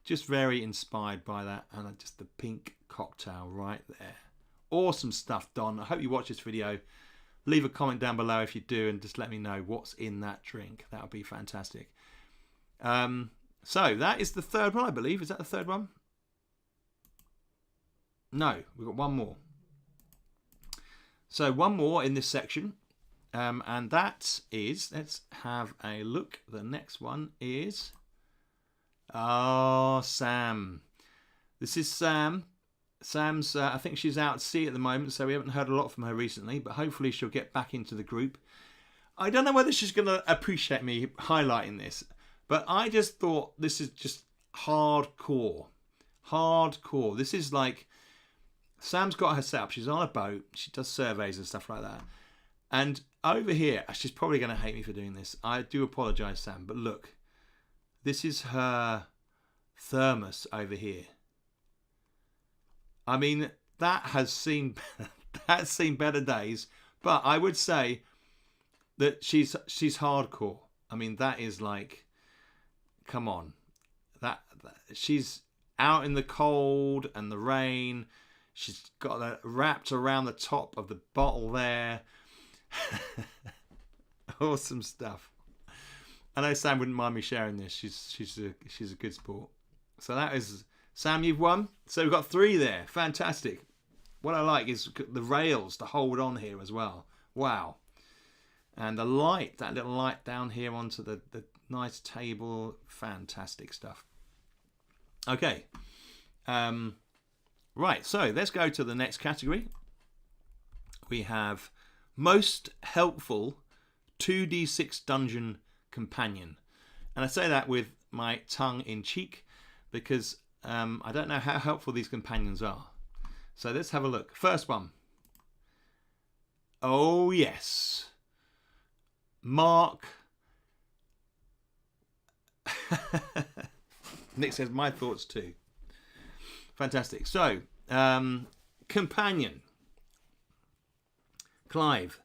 Just very inspired by that. And just the pink cocktail right there. Awesome stuff, Don. I hope you watch this video. Leave a comment down below if you do, and just let me know what's in that drink. That would be fantastic. So that is the third one, I believe. Is that the third one? No, we've got one more. So one more in this section, and that is, let's have a look. The next one is, Sam. This is Sam. Sam's, I think she's out at sea at the moment, so we haven't heard a lot from her recently, but hopefully she'll get back into the group. I don't know whether she's going to appreciate me highlighting this, but I just thought this is just hardcore. Hardcore. This is like, Sam's got her setup. She's on a boat. She does surveys and stuff like that. And over here, she's probably going to hate me for doing this. I do apologise, Sam. But look, this is her thermos over here. I mean, that has seen that's seen better days. But I would say that she's hardcore. I mean, that is like, come on, that she's out in the cold and the rain. She's got that wrapped around the top of the bottle there. Awesome stuff. I know Sam wouldn't mind me sharing this. She's a good sport. So that is, Sam, you've won. So we've got 3 there. Fantastic. What I like is the rails to hold on here as well. Wow. And the light, that little light down here onto the nice table. Fantastic stuff. Okay. Right, so let's go to the next category. We have most helpful 2d6 dungeon companion. And I say that with my tongue in cheek because I don't know how helpful these companions are. So let's have a look. First one. Oh, yes. Mark. Nick says, my thoughts too. Fantastic. So, companion. Clive.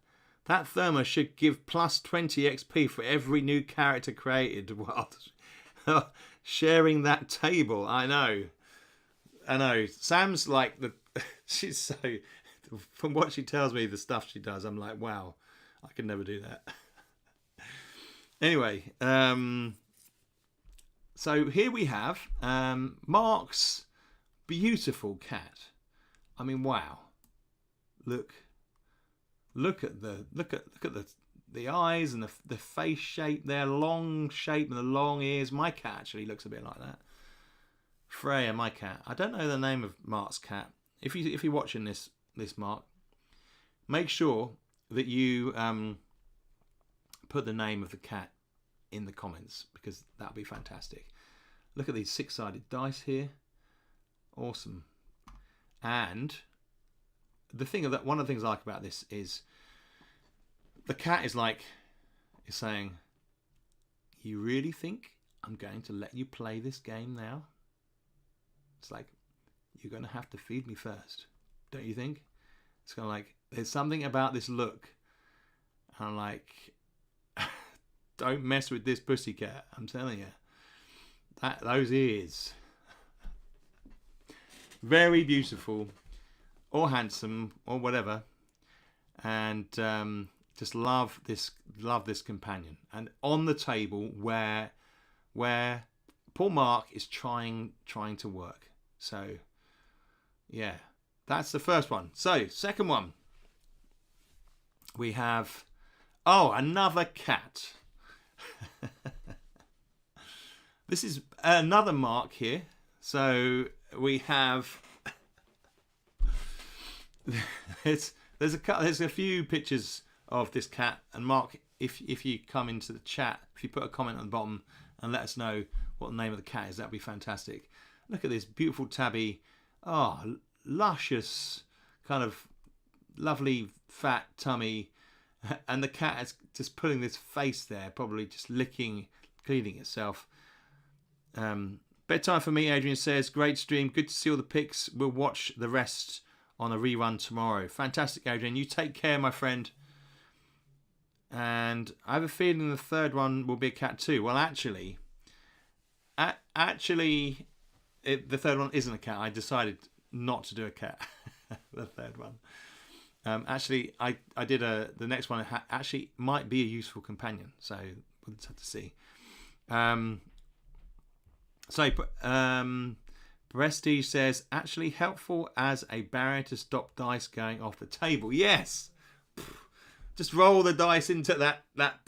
That thermos should give plus 20 XP for every new character created while sharing that table. I know. Sam's like she's so, from what she tells me, the stuff she does, I'm like, wow, I could never do that. Anyway, so here we have Mark's beautiful cat. I mean, wow. Look at the eyes and the face shape there, long shape and the long ears. My cat actually looks a bit like that. Freya, my cat. I don't know the name of Mark's cat. If you're watching this Mark, make sure that you put the name of the cat in the comments because that'll be fantastic. Look at these 6-sided dice here. Awesome. And one of the things I like about this is the cat is saying, you really think I'm going to let you play this game now? It's like, you're going to have to feed me first, don't you think? It's kind of like, there's something about this look. And I'm like, don't mess with this pussycat, I'm telling you. Those ears. Very beautiful, or handsome, or whatever. And just love this companion. And on the table where poor Mark is trying to work. So yeah, that's the first one. So second one, we have another cat. This is another Mark here. So we have there's a few pictures of this cat, and Mark, if you come into the chat, if you put a comment on the bottom and let us know what the name of the cat is, that'd be fantastic. Look at this beautiful tabby. Luscious, kind of lovely fat tummy, and the cat is just putting this face there, probably just cleaning itself. Bedtime for me, Adrian says, great stream, good to see all the pics. We'll watch the rest on a rerun tomorrow. Fantastic, Adrian. You take care, my friend. And I have a feeling the third one will be a cat too. Well, actually, the third one isn't a cat. I decided not to do a cat. The third one. Actually, I did the next one actually might be a useful companion. So we'll just have to see. Prestige says, actually helpful as a barrier to stop dice going off the table. Yes. Just roll the dice into that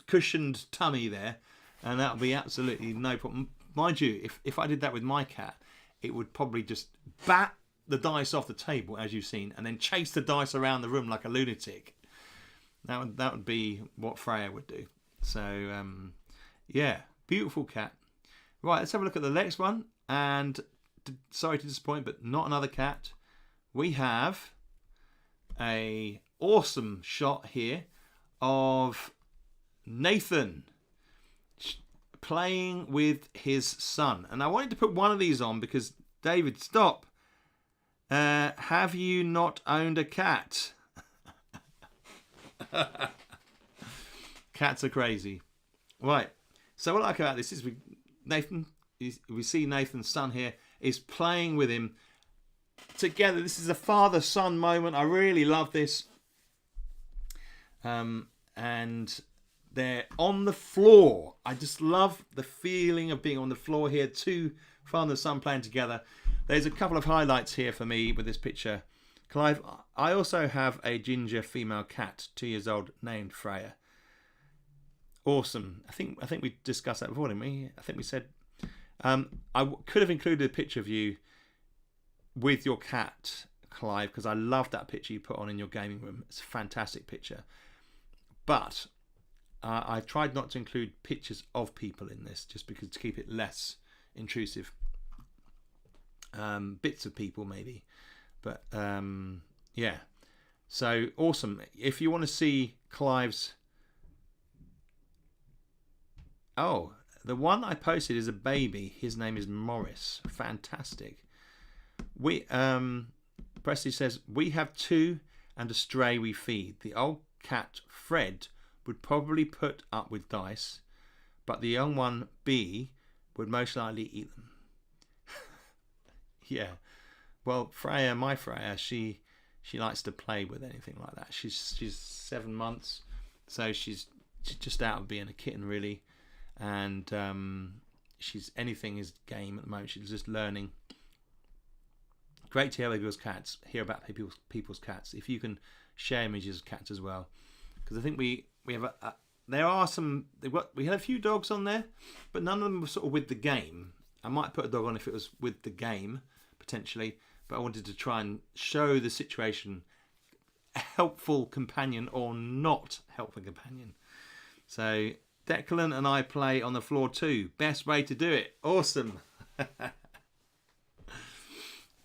cushioned tummy there, and that'll be absolutely no problem. Mind you, if I did that with my cat, it would probably just bat the dice off the table, as you've seen, and then chase the dice around the room like a lunatic. That would be what Freya would do. So, yeah, beautiful cat. Right, let's have a look at the next one. And sorry to disappoint, but not another cat. We have a awesome shot here of Nathan playing with his son. And I wanted to put one of these on because, David, stop. Have you not owned a cat? Cats are crazy. Right. So what I like about this is we see Nathan's son here is playing with him together. This is a father-son moment. I really love this. And they're on the floor. I just love the feeling of being on the floor here. Two father and son playing together. There's a couple of highlights here for me with this picture. Clive, I also have a ginger female cat, 2 years old, named Freya. Awesome. I think we discussed that before, didn't we? I think we said could have included a picture of you with your cat, Clive, because I love that picture you put on in your gaming room. It's a fantastic picture. But I've tried not to include pictures of people in this, just because to keep it less intrusive. Bits of people maybe, but yeah. So awesome. If you want to see Clive's, the one I posted is a baby. His name is Morris. Fantastic. Presley says we have two and a stray we feed. The old cat Fred would probably put up with dice, but the young one B would most likely eat them. Yeah. Well, Freya, my Freya, she likes to play with anything like that. She's 7 months, so she's just out of being a kitten really, and anything is game at the moment. She's just learning. Great to hear about people's cats. If you can share images of cats as well, because I think we have there are some. We had a few dogs on there, but none of them were sort of with the game. I might put a dog on if it was with the game potentially, but I wanted to try and show the situation, helpful companion or not helpful companion. So Declan and I play on the floor too. Best way to do it. Awesome.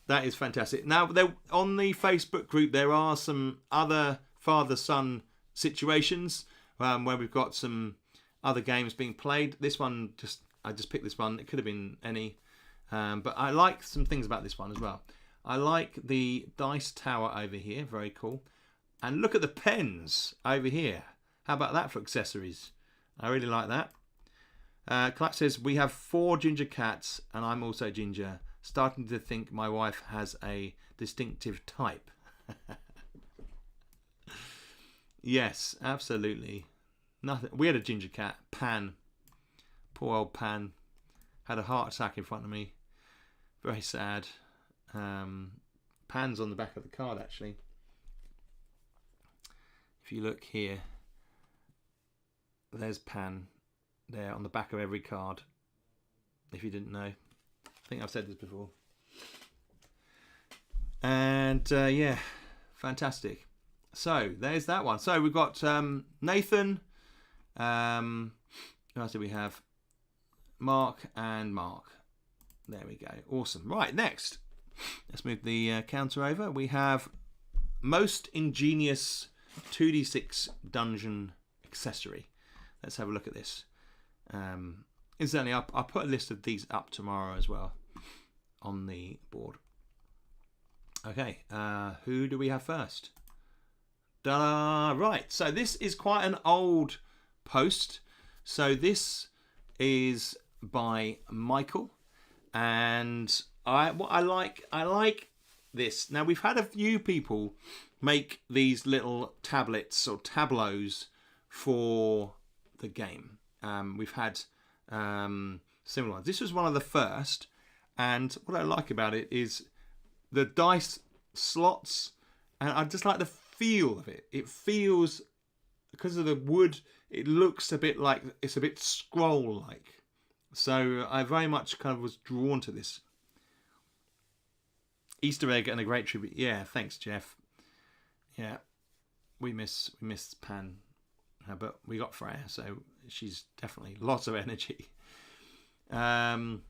That is fantastic. Now, on the Facebook group, there are some other father-son situations where we've got some other games being played. This one, I just picked this one. It could have been any, but I like some things about this one as well. I like the dice tower over here. Very cool. And look at the pens over here. How about that for accessories? I really like that. Clark says, we have 4 ginger cats, and I'm also ginger. Starting to think my wife has a distinctive type. Yes, absolutely. Nothing. We had a ginger cat, Pan. Poor old Pan. Had a heart attack in front of me. Very sad. Pan's on the back of the card, actually. If you look here, there's Pan there on the back of every card. If you didn't know. I think I've said this before. And yeah, fantastic. So there's that one. So we've got Nathan. Who else do we have? Mark and Mark. There we go. Awesome. Right, next. Let's move the counter over. We have most ingenious 2d6 dungeon accessory. Let's have a look at this. Incidentally, I'll put a list of these up tomorrow as well on the board. Okay, who do we have first? Right, so this is quite an old post. So this is by Michael, and I like this. Now we've had a few people make these little tablets or tableaus for the game. We've had similar ones. This was one of the first, and what I like about it is the dice slots, and I just like the feel of it. It feels, because of the wood, it looks a bit like it's a bit scroll-like. So I very much kind of was drawn to this. Easter egg and a great tribute. Yeah, thanks, Jeff. Yeah, we miss Pan, but we got Freya, so she's definitely lots of energy. Pan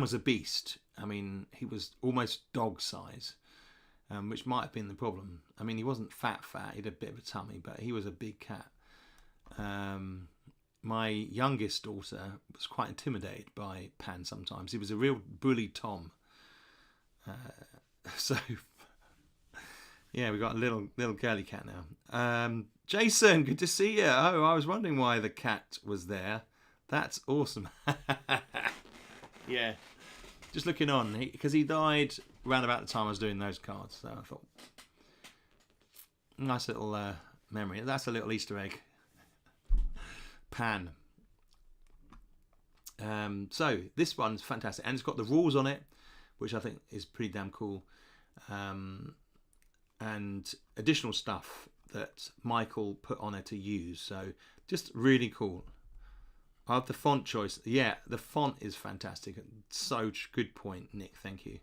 was a beast. I mean, he was almost dog size, which might have been the problem. I mean, he wasn't fat. He had a bit of a tummy, but he was a big cat. My youngest daughter was quite intimidated by Pan sometimes. He was a real bully Tom. So yeah, we've got a little girly cat now. Jason, good to see you. Oh, I was wondering why the cat was there. That's awesome. Yeah, just looking on because he died around about the time I was doing those cards. So I thought, nice little memory. That's a little Easter egg. Pan. So this one's fantastic, and it's got the rules on it, which I think is pretty damn cool. And additional stuff that Michael put on it to use. So just really cool. I love the font choice. Yeah, the font is fantastic. So good point, Nick. Thank you.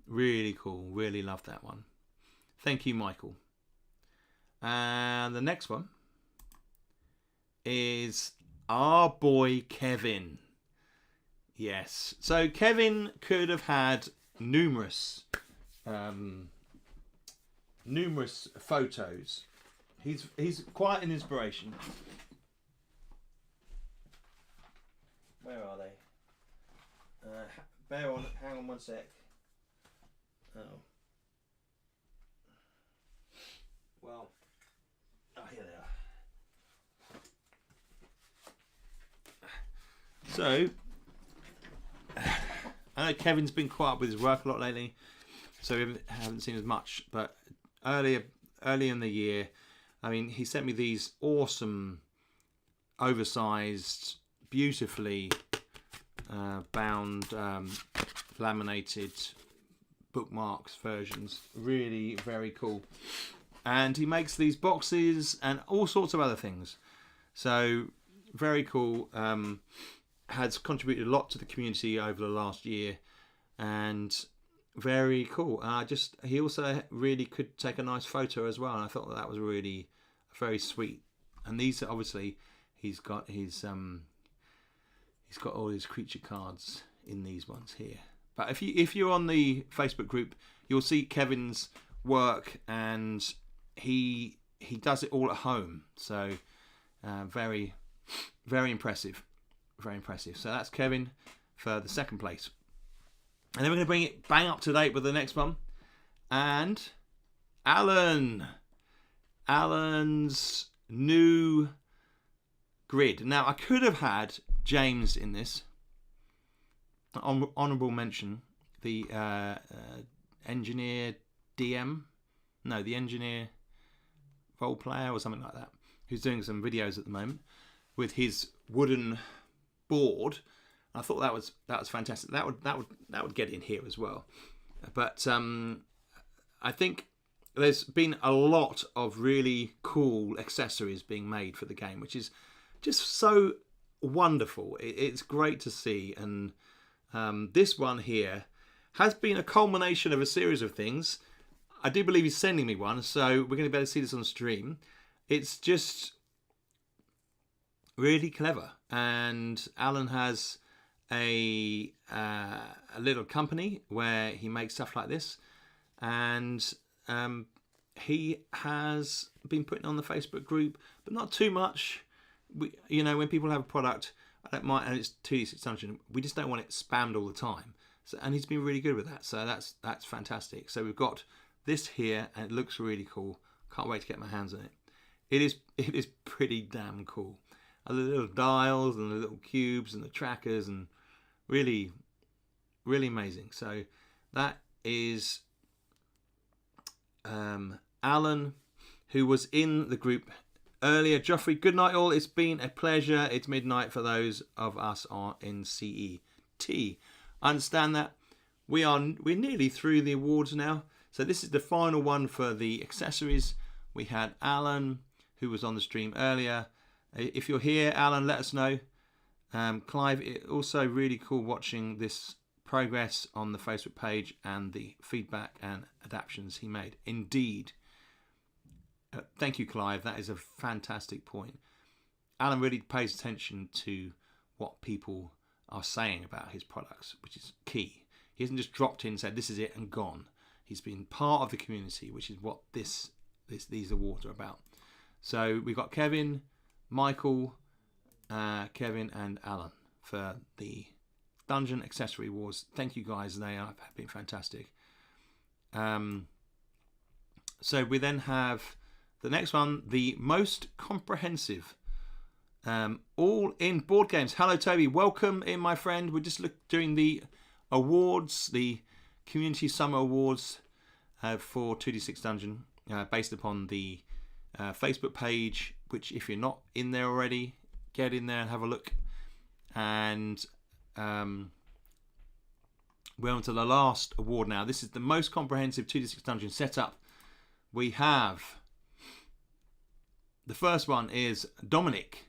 Really cool. Really love that one. Thank you, Michael. And the next one is our boy Kevin. Yes. So Kevin could have had numerous photos. He's quite an inspiration. Where are they? Hang on one sec. Oh. Well, here they are. So, I know Kevin's been quite up with his work a lot lately, so we haven't seen as much. But early in the year, I mean, he sent me these awesome, oversized, beautifully bound, laminated bookmarks versions. Really very cool. And he makes these boxes and all sorts of other things. So very cool. Has contributed a lot to the community over the last year, and very cool. He also really could take a nice photo as well, and I thought that was really very sweet. And these obviously he's got all his creature cards in these ones here. But if you're on the Facebook group, you'll see Kevin's work, and he does it all at home. So very, very impressive. Very impressive. So that's Kevin for the second place. And then we're going to bring it bang up to date with the next one. And Alan's new grid. Now, I could have had James in this. Honourable mention. The engineer DM. No, the engineer role player or something like that. Who's doing some videos at the moment with his wooden board. I thought that was fantastic. That would get in here as well. But I think there's been a lot of really cool accessories being made for the game, which is just so wonderful. It's great to see. And this one here has been a culmination of a series of things. I do believe he's sending me one, so we're going to be able to see this on stream. It's just really clever. And Alan has a little company where he makes stuff like this, and he has been putting on the Facebook group, but not too much. When people have a product, and it's 2D600, we just don't want it spammed all the time. So, and he's been really good with that. So that's fantastic. So we've got this here, and it looks really cool. Can't wait to get my hands on it. It is pretty damn cool. The little dials and the little cubes and the trackers, and really, really amazing. So that is Alan, who was in the group earlier. Joffrey, good night all. It's been a pleasure. It's midnight for those of us in CET. I understand that we're nearly through the awards now. So this is the final one for the accessories. We had Alan, who was on the stream earlier. If you're here, Alan, let us know. Clive, also really cool watching this progress on the Facebook page and the feedback and adaptions he made. Indeed. Thank you, Clive. That is a fantastic point. Alan really pays attention to what people are saying about his products, which is key. He hasn't just dropped in, said this is it and gone. He's been part of the community, which is what these awards are about. So we've got Kevin, Michael, Kevin and Alan for the Dungeon Accessory Awards. Thank you guys, they have been fantastic. So we then have the next one, the most comprehensive all in board games. Hello Toby, welcome in my friend. We're just doing the awards, the Community Summer Awards for 2D6 Dungeon, based upon the Facebook page, which if you're not in there already, get in there and have a look. And we're on to the last award now. This is the most comprehensive 2D6 Dungeon setup. We have the first one is Dominic.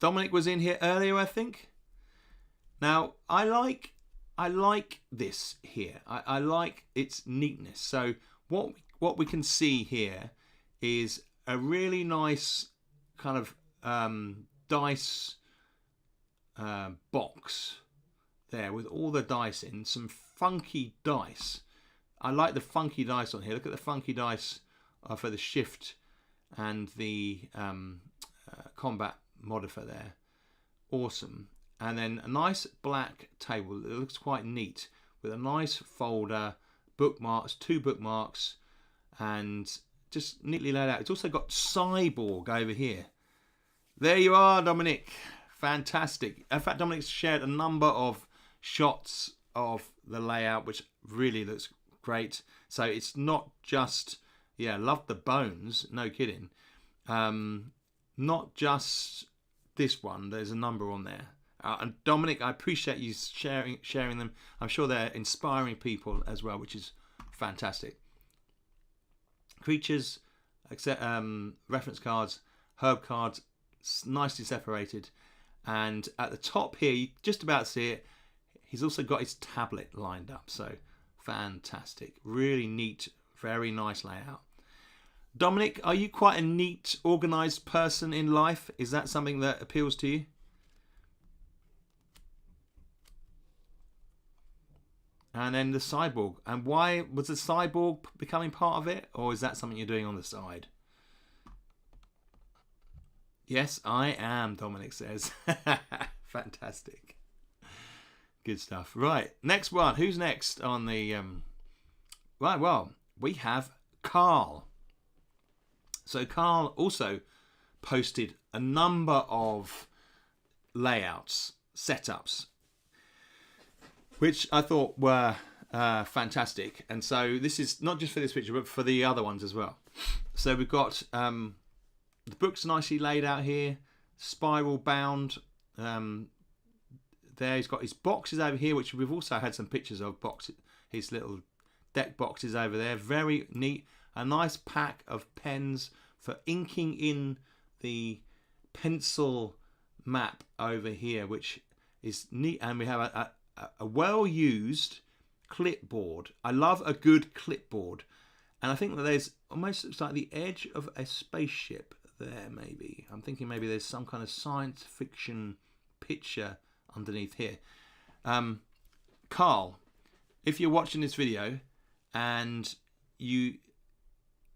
Dominic was in here earlier, I think. Now I like this here. I like its neatness. So what we can see here is a really nice kind of dice box there with all the dice in, some funky dice. I like the funky dice on here. Look at the funky dice for the shift and the combat modifier there. Awesome. And then a nice black table that looks quite neat with a nice folder, bookmarks, 2 bookmarks, and just neatly laid out. It's also got Cyborg over here. There you are, Dominic. Fantastic. In fact, Dominic's shared a number of shots of the layout, which really looks great. So it's not just, love the bones, no kidding. Not just this one, there's a number on there. And Dominic, I appreciate you sharing them. I'm sure they're inspiring people as well, which is fantastic. Creatures, reference cards, herb cards, nicely separated. And at the top here, you just about see it, he's also got his tablet lined up. So fantastic. Really neat, very nice layout. Dominic, are you quite a neat, organised person in life? Is that something that appeals to you? And then the cyborg. And why was the cyborg becoming part of it? Or is that something you're doing on the side? Yes, I am, Dominic says. Fantastic. Good stuff. Right, next one. Who's next on the... Right, well, we have Carl. So Carl also posted a number of layouts, setups, which I thought were fantastic. And so this is not just for this picture, but for the other ones as well. So we've got the book's nicely laid out here, spiral bound. There he's got his boxes over here, which we've also had some pictures of. His little deck boxes over there, very neat. A nice pack of pens for inking in the pencil map over here, which is neat. And we have a well-used clipboard. I love a good clipboard. And I think that there's almost looks like the edge of a spaceship there, maybe. I'm thinking maybe there's some kind of science fiction picture underneath here. Carl, if you're watching this video and you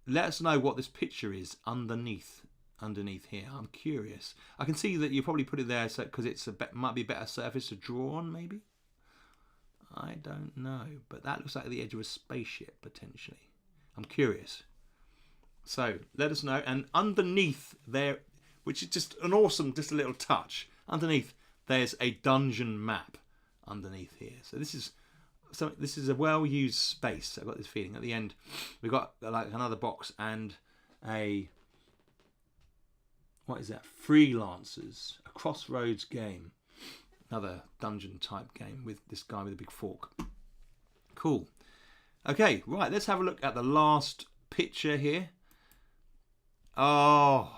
let us know what this picture is underneath here. I'm curious. I can see that you probably put it there so because it's might be a better surface to draw on, maybe. I don't know, but that looks like the edge of a spaceship potentially. I'm curious. So let us know. And underneath there, which is just an awesome, just a little touch. Underneath there's a dungeon map underneath here. So this is a well-used space. I've got this feeling. At the end, we've got like another box and what is that? Freelancers, a Crossroads game. Another dungeon type game with this guy with a big fork. Cool. Okay, right. Let's have a look at the last picture here. Oh,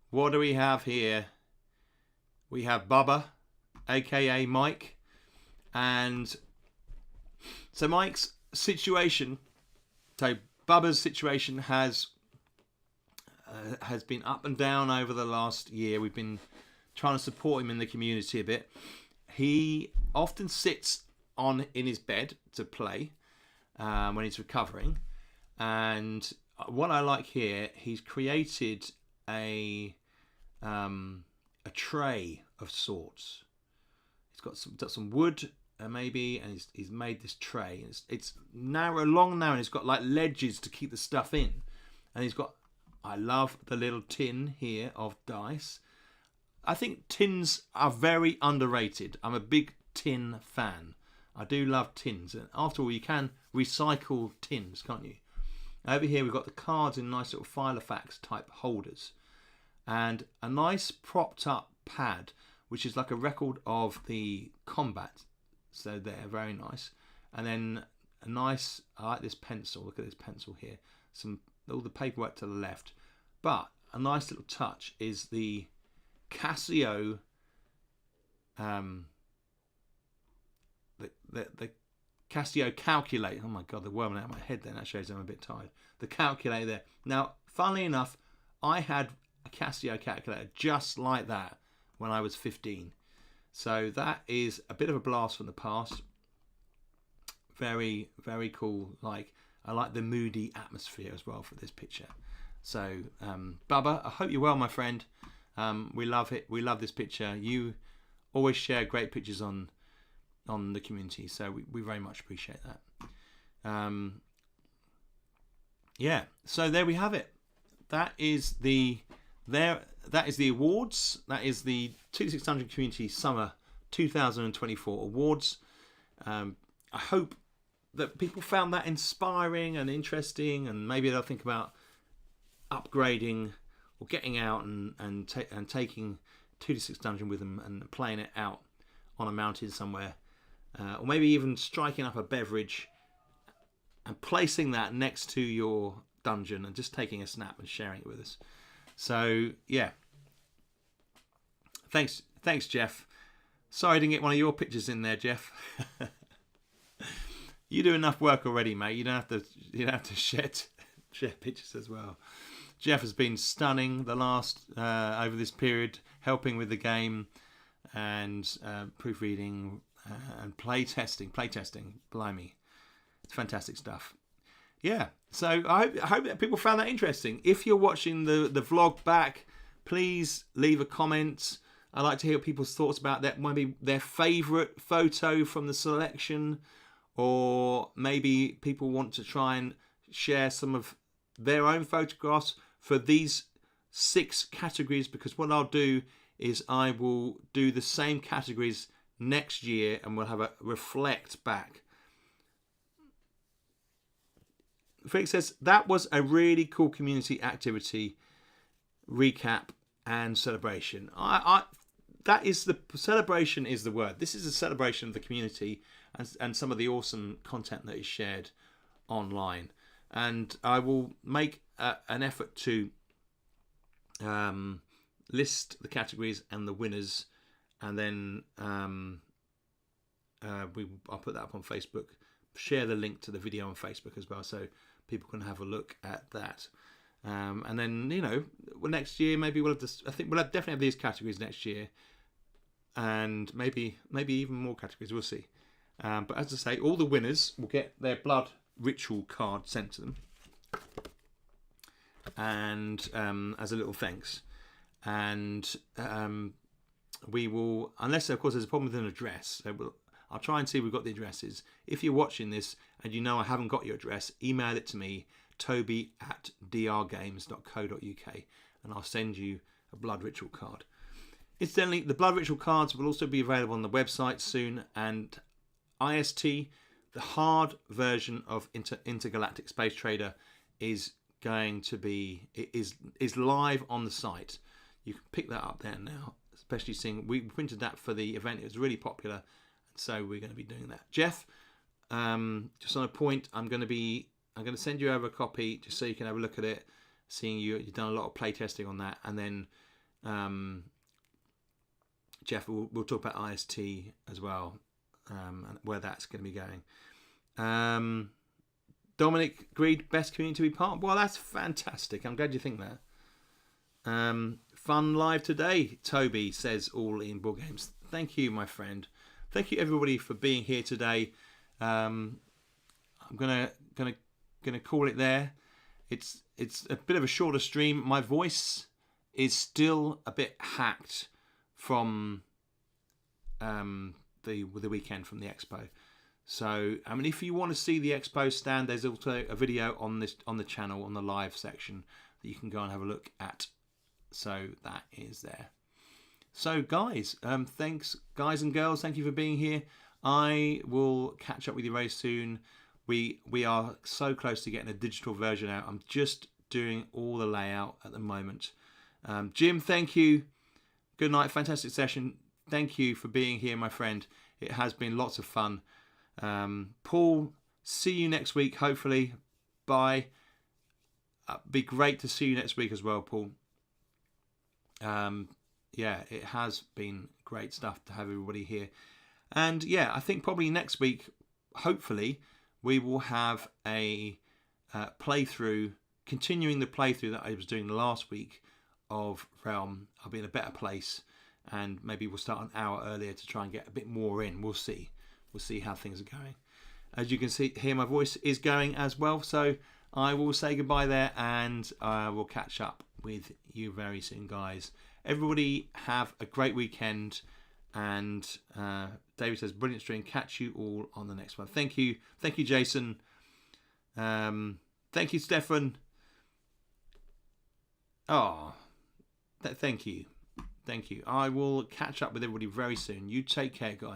what do we have here? We have Bubba, aka Mike, and so Mike's situation. So Bubba's situation has been up and down over the last year. We've been trying to support him in the community a bit. He often sits in his bed to play when he's recovering, and what I like here, he's created a tray of sorts. He's got some wood maybe, and he's made this tray. It's narrow, long, narrow, and it's got like ledges to keep the stuff in. And he's got, I love the little tin here of dice. I think tins are very underrated. I'm a big tin fan. I do love tins. And after all, you can recycle tins, can't you? Over here, we've got the cards in nice little Filofax type holders. And a nice propped up pad, which is like a record of the combat. So there, very nice. And then a nice, I like this pencil. Look at this pencil here. All the paperwork to the left. But a nice little touch is the Casio, the Casio calculator. Oh my God, the word went out of my head then. That shows I'm a bit tired. The calculator there. Now, funnily enough, I had a Casio calculator just like that when I was 15. So that is a bit of a blast from the past. Very, very cool. I like the moody atmosphere as well for this picture. So, Bubba, I hope you're well, my friend. We love it. We love this picture. You always share great pictures on the community, so we very much appreciate that. Yeah. So there we have it. That is the awards. That is the 2600 Community Summer 2024 awards. I hope that people found that inspiring and interesting, and maybe they'll think about upgrading or getting out and taking 2-6 Dungeon with them and playing it out on a mountain somewhere, or maybe even striking up a beverage and placing that next to your dungeon and just taking a snap and sharing it with us. So yeah, thanks Jeff. Sorry I didn't get one of your pictures in there, Jeff. You do enough work already, mate. You don't have to share pictures as well. Jeff has been stunning the last over this period, helping with the game and proofreading and playtesting. Blimey, it's fantastic stuff. Yeah, so I hope that people found that interesting. If you're watching the vlog back, please leave a comment. I like to hear people's thoughts about that. Maybe their favourite photo from the selection, or maybe people want to try and share some of their own photographs for these 6 categories, because what I'll do is I will do the same categories next year and we'll have a reflect back. Felix says that was a really cool community activity, recap and celebration. That is the celebration is the word. This is a celebration of the community and some of the awesome content that is shared online. And I will make an effort to list the categories and the winners, and then I'll put that up on Facebook. Share the link to the video on Facebook as well, so people can have a look at that. And then next year maybe we'll have this. I think we'll definitely have these categories next year, and maybe even more categories. We'll see. But as I say, all the winners will get their blood ritual card sent to them, and as a little thanks. And we will, unless of course there's a problem with an address, so I'll try and see if we've got the addresses. If you're watching this and I haven't got your address, email it to me, toby@drgames.co.uk, and I'll send you a blood ritual card. Incidentally, the blood ritual cards will also be available on the website soon, and IST, the hard version of Intergalactic Space Trader, is going to be is live on the site. You can pick that up there now, especially seeing we printed that for the event. It was really popular, so we're going to be doing that. Jeff, just on a point, I'm going to send you over a copy just so you can have a look at it. Seeing you've done a lot of play testing on that, and then Jeff, we'll talk about IST as well, and where that's going to be going. Dominic agreed, best community to be part of. Well, that's fantastic. I'm glad you think that. Fun live today, Toby says, all in board games. Thank you, my friend. Thank you everybody for being here today. I'm gonna call it there. It's a bit of a shorter stream. My voice is still a bit hacked from the weekend from the Expo. So, I mean, if you want to see the Expo stand, there's also a video on the channel on the live section that you can go and have a look at. So that is there. So, guys, thanks, guys and girls. Thank you for being here. I will catch up with you very soon. We are so close to getting a digital version out. I'm just doing all the layout at the moment. Jim, thank you. Good night. Fantastic session. Thank you for being here, my friend. It has been lots of fun. Paul, see you next week, hopefully. Bye. Be great to see you next week as well, Paul. Yeah, it has been great stuff to have everybody here. And yeah, I think probably next week, hopefully, we will have a playthrough, continuing the playthrough that I was doing last week of Realm. I'll be in a better place, and maybe we'll start an hour earlier to try and get a bit more in. We'll see. We'll see how things are going. As you can see, hear my voice is going as well. So I will say goodbye there, and I will catch up with you very soon, guys. Everybody have a great weekend. And David says, brilliant stream. Catch you all on the next one. Thank you. Thank you, Jason. Thank you, Stefan. Oh, thank you. Thank you. I will catch up with everybody very soon. You take care, guys.